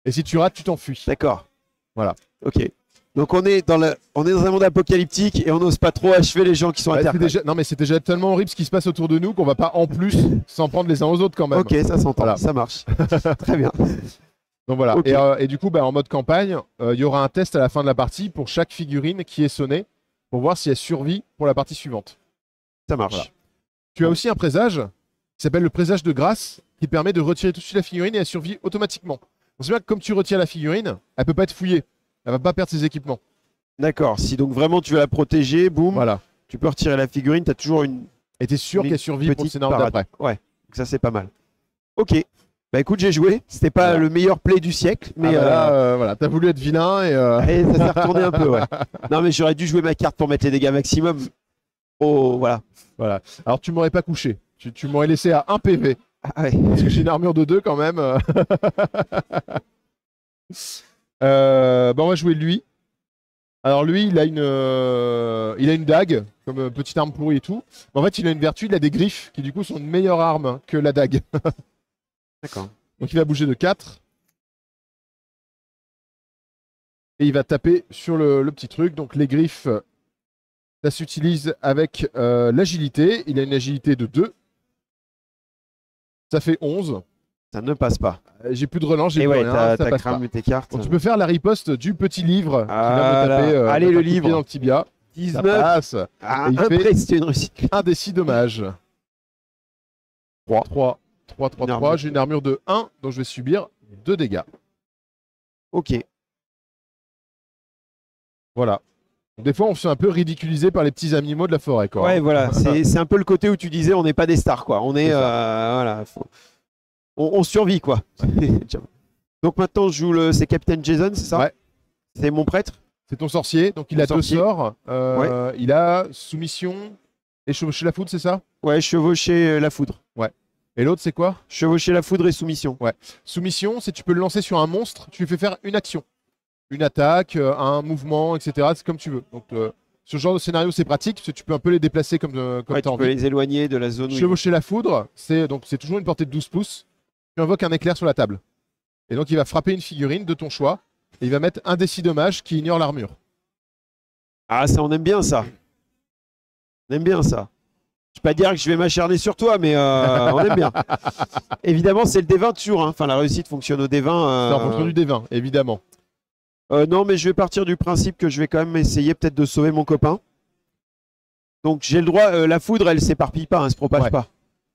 Et si tu rates, tu t'enfuis. D'accord. Voilà. Ok. Donc on est dans un monde apocalyptique et on n'ose pas trop achever les gens qui sont à terre. Non mais c'est déjà tellement horrible ce qui se passe autour de nous qu'on va pas en plus s'en prendre les uns aux autres quand même. Ok, ça s'entend, Voilà. ça marche. Très bien. Donc voilà. Ok. Et du coup, en mode campagne, il y aura un test à la fin de la partie pour chaque figurine qui est sonnée pour voir si elle survit pour la partie suivante. Ça marche. Voilà. Tu as aussi un présage qui s'appelle le présage de grâce qui permet de retirer tout de suite la figurine et elle survit automatiquement. Donc c'est bien que comme tu retires la figurine, elle peut pas être fouillée. Elle va pas perdre ses équipements. D'accord. Si donc vraiment tu veux la protéger, boum, Voilà. tu peux retirer la figurine, tu as toujours une Et t'es sûr Une qu'elle survit pour le petite scénario parade. d'après. Ouais, donc ça c'est pas mal. Ok. Bah écoute, j'ai joué. C'était pas Voilà. le meilleur play du siècle, mais Voilà, t'as voulu être vilain et et ça s'est retourné un peu, ouais. Non mais j'aurais dû jouer ma carte pour mettre les dégâts maximum. Oh voilà. voilà. Alors tu m'aurais pas couché. Tu m'aurais laissé à 1 PV. Ah ouais. Parce que j'ai une armure de 2 quand même. On va jouer lui. Alors lui, il a une dague, comme petite arme pourrie et tout. Mais en fait, il a une vertu, il a des griffes, qui du coup sont une meilleure arme que la dague. D'accord. Donc il va bouger de 4. Et il va taper sur le petit truc. Donc les griffes, ça s'utilise avec l'agilité. Il a une agilité de 2. Ça fait 11. Ça ne passe pas. J'ai plus de relance, j'ai Et plus ouais, rien, t'as ça passe pas. cramé tes cartes. Donc tu peux faire la riposte du petit livre qui vient Ah de taper là. Allez, le un coup de pied livre. dans le tibia. Ça 19. passe. Ah, Et il un fait- prêt, c'était une réussite. Un des 6 dommages. 3. 3. Une armure. J'ai une armure de 1, donc je vais subir 2 dégâts. Ok. Voilà. Donc, des fois, on se fait un peu ridiculiser par les petits animaux de la forêt. Quoi. Ouais, voilà. C'est un peu le côté où tu disais on n'est pas des stars, quoi. On est. C'est Voilà. On survit, quoi. Donc maintenant, je joue c'est Captain Jason, c'est ça? Ouais. C'est mon prêtre? C'est ton sorcier, donc il Mon a 2 sorcier. sorts. Il a soumission et chevaucher la foudre, c'est ça? Ouais, chevaucher la foudre. Et l'autre, c'est quoi? Chevaucher la foudre et soumission. Soumission, c'est tu peux le lancer sur un monstre, tu lui fais faire une action. Une attaque, un mouvement, etc. C'est comme tu veux. Donc, ce genre de scénario, c'est pratique, parce que tu peux un peu les déplacer comme Ouais, tu as tu peux envie. les éloigner de la zone où ils- Chevaucher la foudre, c'est toujours une portée de 12 pouces. Tu invoques un éclair sur la table. Et donc, il va frapper une figurine de ton choix, et il va mettre un des 6 dommages qui ignore l'armure. Ah, ça, on aime bien ça. On aime bien ça. Je vais pas dire que je vais m'acharner sur toi, mais on aime bien. Évidemment, c'est le D20 toujours. Hein. Enfin, la réussite fonctionne au D20. C'est en fonction du D20, évidemment. Non, mais je vais partir du principe que je vais quand même essayer peut-être de sauver mon copain. Donc j'ai le droit, la foudre elle s'éparpille pas, elle se propage Ouais. pas.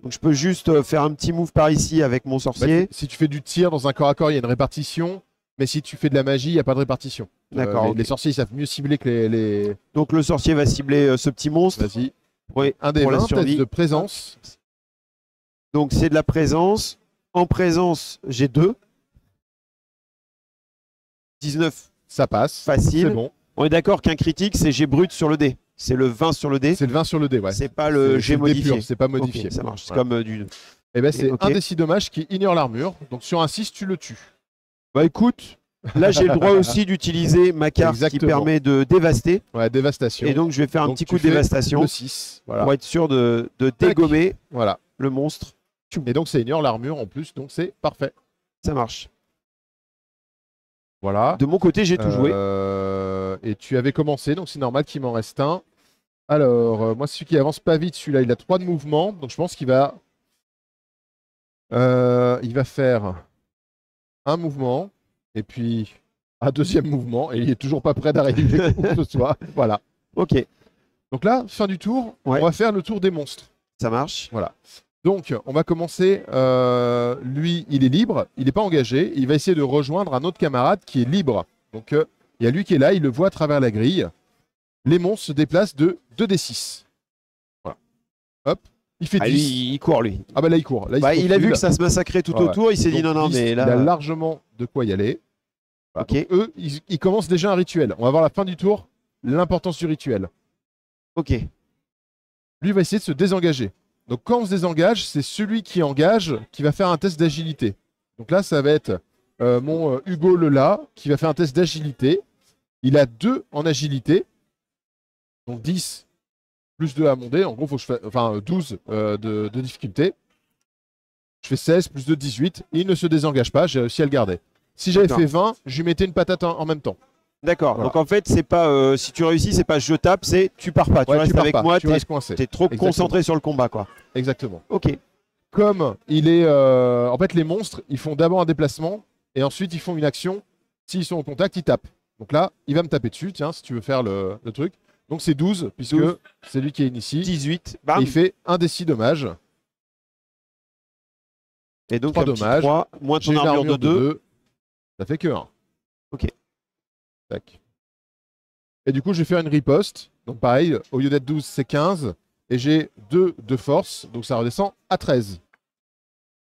Donc je peux juste faire un petit move par ici avec mon Bah, sorcier. si tu fais du tir dans un corps à corps, il y a une répartition. Mais si tu fais de la magie, il n'y a pas de répartition. D'accord, ok. Les sorciers, ils savent mieux cibler que les... Donc le sorcier va cibler ce petit monstre. Vas-y. Oui, Un des pour la 20, survie. test de présence. Donc c'est de la présence. En présence, j'ai 2. 19 Ça passe. facile. C'est bon. On est d'accord qu'un critique, c'est G brut sur le dé. C'est le 20 sur le dé. C'est le 20 sur le dé, ouais. C'est pas le C'est G le dé modifié. pur, c'est pas Ok, modifié. ça marche. C'est Voilà. comme du. Et ben c'est ok. un des 6 dommages qui ignore l'armure. Donc sur un 6, tu le tues. Bah écoute, là j'ai le droit aussi d'utiliser ma carte qui Exactement. permet de dévaster. Ouais, dévastation. Et donc je vais faire un Donc, petit tu coup de fais dévastation Le 6. Voilà. pour être sûr de Tac. dégommer Voilà. le monstre. Et donc ça ignore l'armure en plus, donc c'est parfait. Ça marche. Voilà. De mon côté, j'ai tout joué. Et tu avais commencé, donc c'est normal qu'il m'en reste un. Alors, moi, celui qui avance pas vite, celui-là, il a 3 de mouvement. Donc je pense qu'il va... il va faire un mouvement, et puis un deuxième mouvement, et il est toujours pas prêt d'arriver où que ce soit. Voilà. Ok, Donc là, fin du tour, Ouais. on va faire le tour des monstres. ça marche. Donc, on va commencer. Lui, il est libre, il n'est pas engagé. Il va essayer de rejoindre un autre camarade qui est libre. Donc, il y a lui qui est là, il le voit à travers la grille. Les monstres se déplacent de 2d6. Voilà. Hop, il fait Ah, 10. lui, il court lui. Ah bah là, il court. Là, Bah, se il a vu faufile. que ça se massacrait tout Ouais, ouais. autour. Il s'est dit Donc, non, 10, mais il a là. largement de quoi y aller. Voilà. Ok. Donc, eux, ils commencent déjà un rituel. On va voir à la fin du tour l'importance du rituel. Ok. Lui, il va essayer de se désengager. Donc quand on se désengage, c'est celui qui engage qui va faire un test d'agilité. Donc là, ça va être mon Hugo Lela qui va faire un test d'agilité. Il a 2 en agilité. Donc 10 plus 2 à mon dé. En gros, faut que je fasse 12 de difficulté. Je fais 16 plus 2, 18. Il ne se désengage pas, j'ai réussi à le garder. Si j'avais D'accord. fait 20, je lui mettais une patate en même temps. D'accord. Voilà. Donc en fait, c'est pas si tu réussis, c'est pas je tape, c'est tu pars pas. Tu Ouais, restes pars avec pas, moi, tu restes coincé. t'es trop Exactement. concentré sur le combat, quoi. Exactement. Ok. Comme il est. En fait, les monstres, ils font d'abord un déplacement et ensuite ils font une action. S'ils sont en contact, ils tapent. Donc là, il va me taper dessus, tiens, si tu veux faire le truc. Donc c'est 12, puisque 12. c'est lui qui est initié. 18. Et Bam. il fait un des 6 dommages. Et donc 3 un petit dommages. 3, moins J'ai ton une armure de 2. Ça fait que 1. Ok. Tac. Et du coup, je vais faire une riposte. Donc pareil, au lieu d'être 12, c'est 15. Et j'ai 2 de force, donc ça redescend à 13.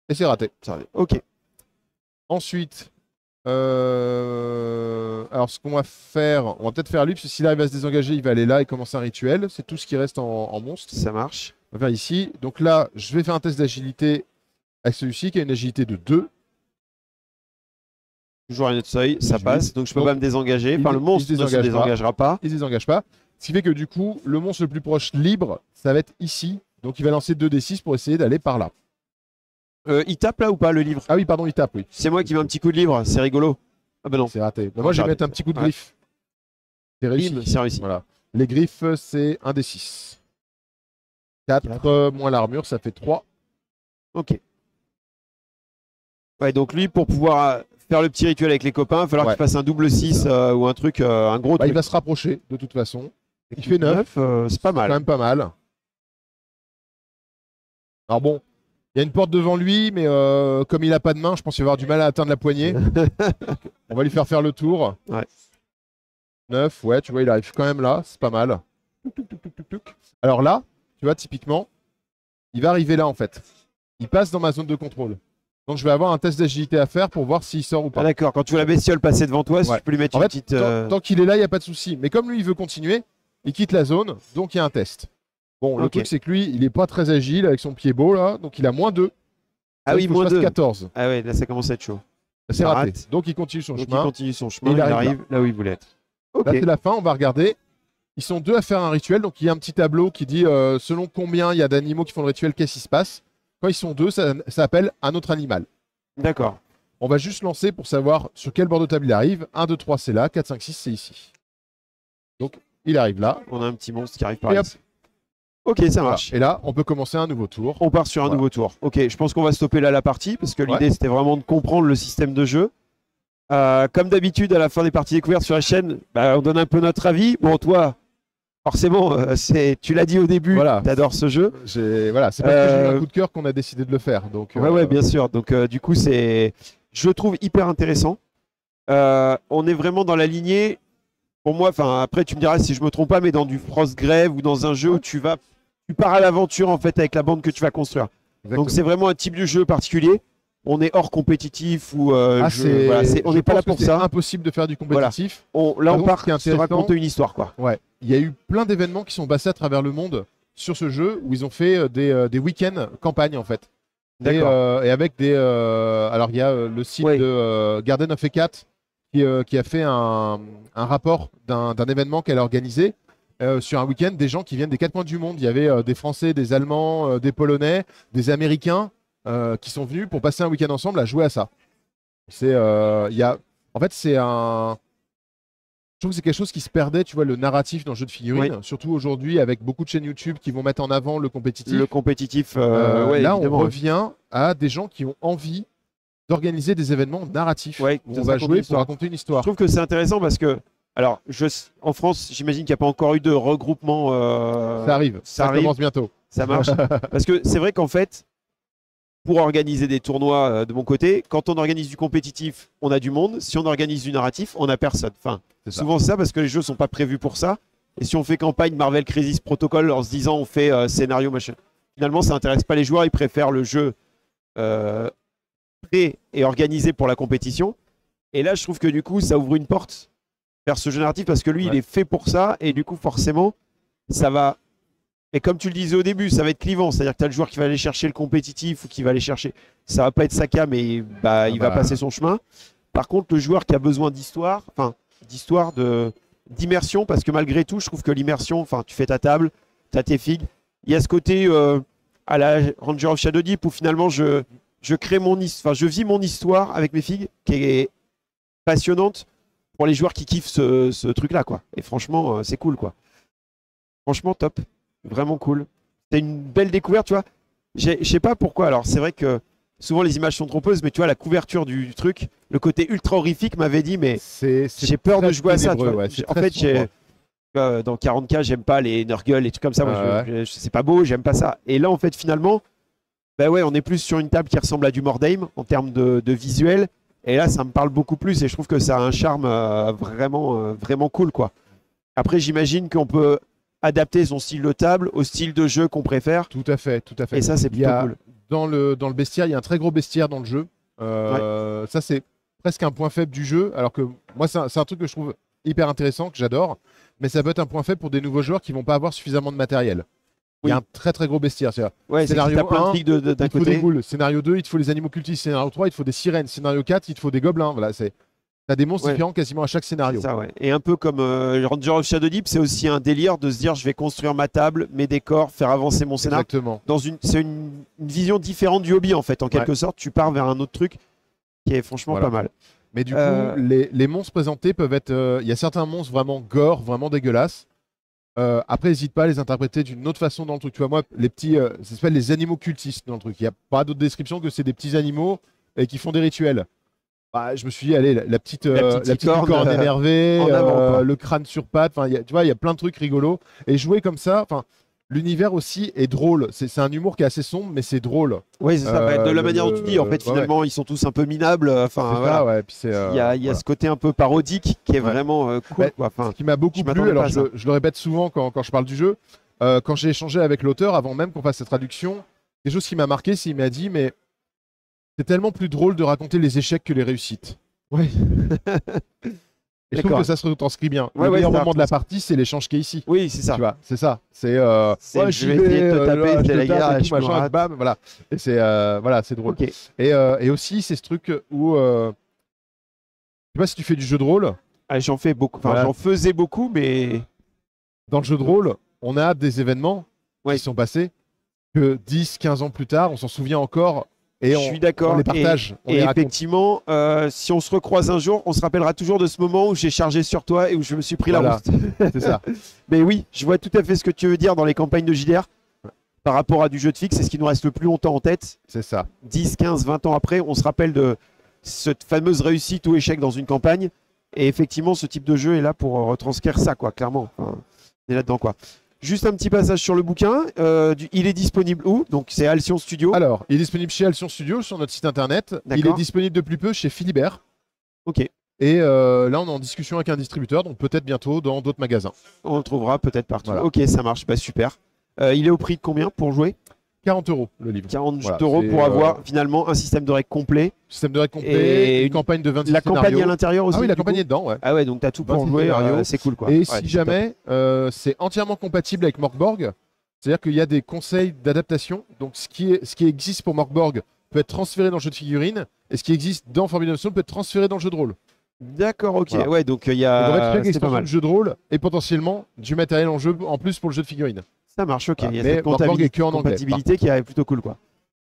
Et c'est raté. Ok. Ensuite, alors ce qu'on va faire, on va peut-être faire lui, parce que s'il arrive à se désengager, il va aller là et commencer un rituel. C'est tout ce qui reste en monstre. Ça marche. On va faire ici. Donc là, je vais faire un test d'agilité avec celui-ci qui a une agilité de 2. Toujours un autre seuil, ça 18. passe. Donc je peux Donc, pas me désengager. Enfin, il- le monstre il ne se désengagera pas. Il ne se désengage pas. Ce qui fait que du coup, le monstre le plus proche libre, ça va être ici. Donc il va lancer 2d6 pour essayer d'aller par là. Il tape là ou pas le livre? Ah oui, pardon, il tape, oui. C'est moi qui mets un petit coup de livre, c'est rigolo. Ah bah non. C'est raté. Bah, moi, je vais raté. mettre un petit coup de Ouais. griffe. C'est réussi. Bim, c'est réussi. Voilà. Les griffes, c'est 1d6. 4 moins l'armure, ça fait 3. Ok. Ouais, donc lui, pour pouvoir faire le petit rituel avec les copains, il va falloir Ouais. qu'il fasse un double 6 ou un truc, un gros Bah, il truc. va se rapprocher, de toute façon. Il fait 9. 9, c'est pas C'est quand mal. même pas mal. Alors bon, il y a une porte devant lui, mais comme il a pas de main, je pense qu'il va avoir du mal à atteindre la poignée. On va lui faire le tour. Ouais. 9, ouais, tu vois, il arrive quand même là, c'est pas mal. Alors là, tu vois, typiquement, il va arriver là en fait. Il passe dans ma zone de contrôle. Donc je vais avoir un test d'agilité à faire pour voir s'il sort ou pas. Ah d'accord, quand tu vois la bestiole passer devant toi, si Ouais. tu peux lui mettre En une fait, petite... tant qu'il est là, il n'y a pas de souci. Mais comme lui, il veut continuer, il quitte la zone, donc il y a un test. Bon, le Ok. truc, c'est que lui, il n'est pas très agile avec son pied beau, là, donc il a moins 2. Ah oui, moins 2. 14. Ah ouais, là ça commence à être chaud. C'est Ça raté. rate. Donc il continue son Donc il chemin. continue son chemin, Et il il arrive arrive là où il voulait être. Ok. Là, c'est la fin, on va regarder. Ils sont 2 à faire un rituel, donc il y a un petit tableau qui dit selon combien il y a d'animaux qui font le rituel, qu'est-ce qui se passe. Quand ils sont 2, ça appelle un autre animal. D'accord. On va juste lancer pour savoir sur quel bord de table il arrive. 1, 2, 3, c'est là. 4, 5, 6, c'est ici. Donc il arrive là. On a un petit monstre qui arrive par Et hop. ici. Ok, ça Voilà. marche. Et là, on peut commencer un nouveau tour. On part sur un Voilà. nouveau tour. Ok, je pense qu'on va stopper là la partie parce que l'idée Ouais. c'était vraiment de comprendre le système de jeu. Comme d'habitude, à la fin des parties découvertes sur la chaîne, bah, on donne un peu notre avis. Bon, toi, forcément, tu l'as dit au début, Voilà. t'adores ce jeu. Voilà, c'est parce que j'ai eu un Euh, coup de cœur qu'on a décidé de le faire. Donc, Ouais, bien sûr. Donc, du coup, je le trouve hyper intéressant. On est vraiment dans la lignée, pour moi, enfin, après, tu me diras si je me trompe pas, mais dans du Frostgrave ou dans un jeu où tu pars à l'aventure, en fait, avec la bande que tu vas construire. exactement. Donc, c'est vraiment un type de jeu particulier. On est hors compétitif ou Ah, voilà, on je n'est pas pense là que pour c'est ça. impossible de faire du compétitif. Là, on contre, part ce qui est se intéressant- raconter une histoire, quoi. Ouais. Il y a eu plein d'événements qui sont passés à travers le monde sur ce jeu où ils ont fait des week-ends campagne en fait. D'accord. Et avec des. Alors il y a le site Ouais. de Garden of Hecat qui a fait un rapport d'un événement qu'elle a organisé sur un week-end. Des gens qui viennent des 4 coins du monde. Il y avait des Français, des Allemands, des Polonais, des Américains qui sont venus pour passer un week-end ensemble à jouer à ça. En fait, c'est un. Je trouve que c'est quelque chose qui se perdait, tu vois, le narratif dans le jeu de figurines, surtout aujourd'hui avec beaucoup de chaînes YouTube qui vont mettre en avant le compétitif. Le compétitif, là, ouais, évidemment, on ouais. revient à des gens qui ont envie d'organiser des événements narratifs Ouais, où de on va raconter jouer une pour histoire. raconter une Je histoire. trouve que c'est intéressant parce que, alors, en France, j'imagine qu'il n'y a pas encore eu de regroupement. Ça arrive, ça ça arrive. commence bientôt. Ça marche. Parce que c'est vrai qu'en fait, pour organiser des tournois de mon côté, quand on organise du compétitif, on a du monde. Si on organise du narratif, on n'a personne. Enfin, C'est ça. souvent c'est ça parce que les jeux sont pas prévus pour ça. Et si on fait campagne Marvel Crisis Protocol en se disant on fait scénario machin, finalement ça intéresse pas les joueurs. Ils préfèrent le jeu prêt et organisé pour la compétition. Et là, je trouve que du coup, ça ouvre une porte vers ce jeu narratif parce que lui, Ouais. il est fait pour ça. Et du coup, forcément, ça va. Et comme tu le disais au début, ça va être clivant. C'est-à-dire que tu as le joueur qui va aller chercher le compétitif ou qui va aller chercher. Ça va pas être Saka, mais il va passer son chemin. Par contre, le joueur qui a besoin d'histoire, d'immersion, parce que malgré tout, je trouve que l'immersion, enfin, tu fais ta table, tu as tes figues. Il y a ce côté à la Ranger of Shadow Deep où finalement je crée je vis mon histoire avec mes figues qui est passionnante pour les joueurs qui kiffent ce truc-là, quoi. Et franchement, c'est cool, quoi. Franchement, top. Vraiment cool. C'est une belle découverte, tu vois. Je sais pas pourquoi. Alors, c'est vrai que souvent les images sont trompeuses, mais tu vois, la couverture du truc, le côté ultra horrifique m'avait dit, mais j'ai peur de jouer à ça. Tu vois. Ouais, En fait, dans 40K, j'aime pas les Nurgle, les trucs comme ça. Moi, c'est pas beau, j'aime pas ça. Et là, en fait, finalement, bah ouais, on est plus sur une table qui ressemble à du Mordheim en termes de visuel. Et là, ça me parle beaucoup plus et je trouve que ça a un charme vraiment cool, quoi. Après, j'imagine qu'on peut adapter son style de table au style de jeu qu'on préfère. Tout à fait, tout à fait. Et ça, c'est plutôt cool. Dans le bestiaire, il y a un très gros bestiaire dans le jeu. Ça, c'est presque un point faible du jeu. Alors que moi, c'est un truc que je trouve hyper intéressant, que j'adore. Mais ça peut être un point faible pour des nouveaux joueurs qui vont pas avoir suffisamment de matériel. Il y a un très très gros bestiaire. Ouais, scénario 1, il te faut des ghouls. Scénario 2, il te faut les animaux cultistes. Scénario 3, il te faut des sirènes. Scénario 4, il te faut des gobelins. Voilà, t'as des monstres différents quasiment à chaque scénario. Ça, ouais. Et un peu comme Ranger of Shadow Deep, c'est aussi un délire de se dire je vais construire ma table, mes décors, faire avancer mon scénario. Exactement. C'est une vision différente du hobby en fait. En quelque sorte, tu pars vers un autre truc qui est franchement pas mal. Mais du coup, les monstres présentés peuvent être. Il y a certains monstres vraiment gore, vraiment dégueulasses. Après, n'hésite pas à les interpréter d'une autre façon dans le truc. Tu vois, moi, les petits, ça s'appelle les animaux cultistes dans le truc. Il n'y a pas d'autre description que c'est des petits animaux et qui font des rituels. Bah, je me suis dit, allez, la petite licorne énervée, le crâne sur pattes. Tu vois, il y a plein de trucs rigolos. Et jouer comme ça, l'univers aussi est drôle. C'est un humour qui est assez sombre, mais c'est drôle. Oui, c'est ça. De la manière dont tu dis, en fait, finalement, ils sont tous un peu minables. Voilà. Il y a ce côté un peu parodique qui est vraiment cool. Ce qui m'a beaucoup plu, alors je le répète souvent quand je parle du jeu, quand j'ai échangé avec l'auteur, avant même qu'on fasse cette traduction, quelque chose qui m'a marqué, c'est qu'il m'a dit, mais c'est tellement plus drôle de raconter les échecs que les réussites. Oui. Et je trouve que ça se retranscrit bien. Le meilleur moment de la partie, c'est l'échange qui est ici. Oui, c'est ça. Tu vois, c'est ça. C'est je vais essayer de te taper, c'est la guerre, et machin, bam, voilà. Et c'est drôle. Okay. Et aussi, c'est ce truc où je sais pas si tu fais du jeu de rôle. Ah, j'en fais beaucoup. Enfin, j'en faisais beaucoup, mais dans le jeu de rôle, on a des événements qui sont passés que 10, 15 ans plus tard, on s'en souvient encore. Et je suis d'accord. On les partage. Et effectivement, si on se recroise un jour, on se rappellera toujours de ce moment où j'ai chargé sur toi et où je me suis pris la rouste. C'est ça. Mais oui, je vois tout à fait ce que tu veux dire dans les campagnes de JDR. Par rapport à du jeu de fixe, c'est ce qui nous reste le plus longtemps en tête. C'est ça. 10, 15, 20 ans après, on se rappelle de cette fameuse réussite ou échec dans une campagne. Et effectivement, ce type de jeu est là pour retranscrire ça, quoi, clairement. Enfin, on est là-dedans, quoi. Juste un petit passage sur le bouquin. Il est disponible où? Donc c'est Alcyon Studio. Alors, il est disponible chez Alcyon Studio sur notre site internet. Il est disponible depuis peu chez Philibert. Ok. Et là, on est en discussion avec un distributeur, donc peut-être bientôt dans d'autres magasins. On le trouvera peut-être partout. Voilà. Ok, ça marche. Bah, super. Il est au prix de combien pour jouer? 40 € le livre. 40 € pour avoir finalement un système de règles complet. Système de règles complet, une campagne de 26 la campagne à l'intérieur aussi. Ah oui, la campagne est dedans, ouais. Ah ouais, donc t'as tout pour jouer, c'est cool, quoi. Et si jamais, c'est entièrement compatible avec Morkborg, c'est-à-dire qu'il y a des conseils d'adaptation. Donc ce qui existe pour Morkborg peut être transféré dans le jeu de figurines, et ce qui existe dans Forbidden Zone peut être transféré dans le jeu de rôle. D'accord, ok. Voilà. Ouais, donc il y a. C'est pas mal. Jeu de rôle et potentiellement du matériel en jeu en plus pour le jeu de figurines. Ça marche, ok. Voilà. Il y a cette compatibilité qui est plutôt cool, quoi.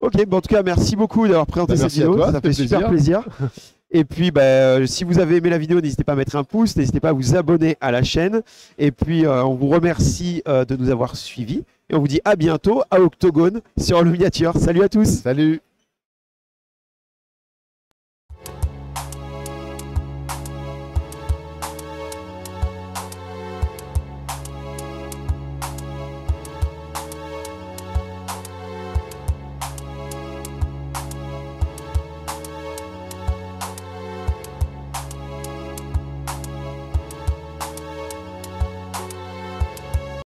Ok, bon, en tout cas, merci beaucoup d'avoir présenté cette vidéo. Ça fait super plaisir. Et puis, si vous avez aimé la vidéo, n'hésitez pas à mettre un pouce, n'hésitez pas à vous abonner à la chaîne. Et puis, on vous remercie de nous avoir suivis. Et on vous dit à bientôt à Octogone sur le miniature. Salut à tous. Salut.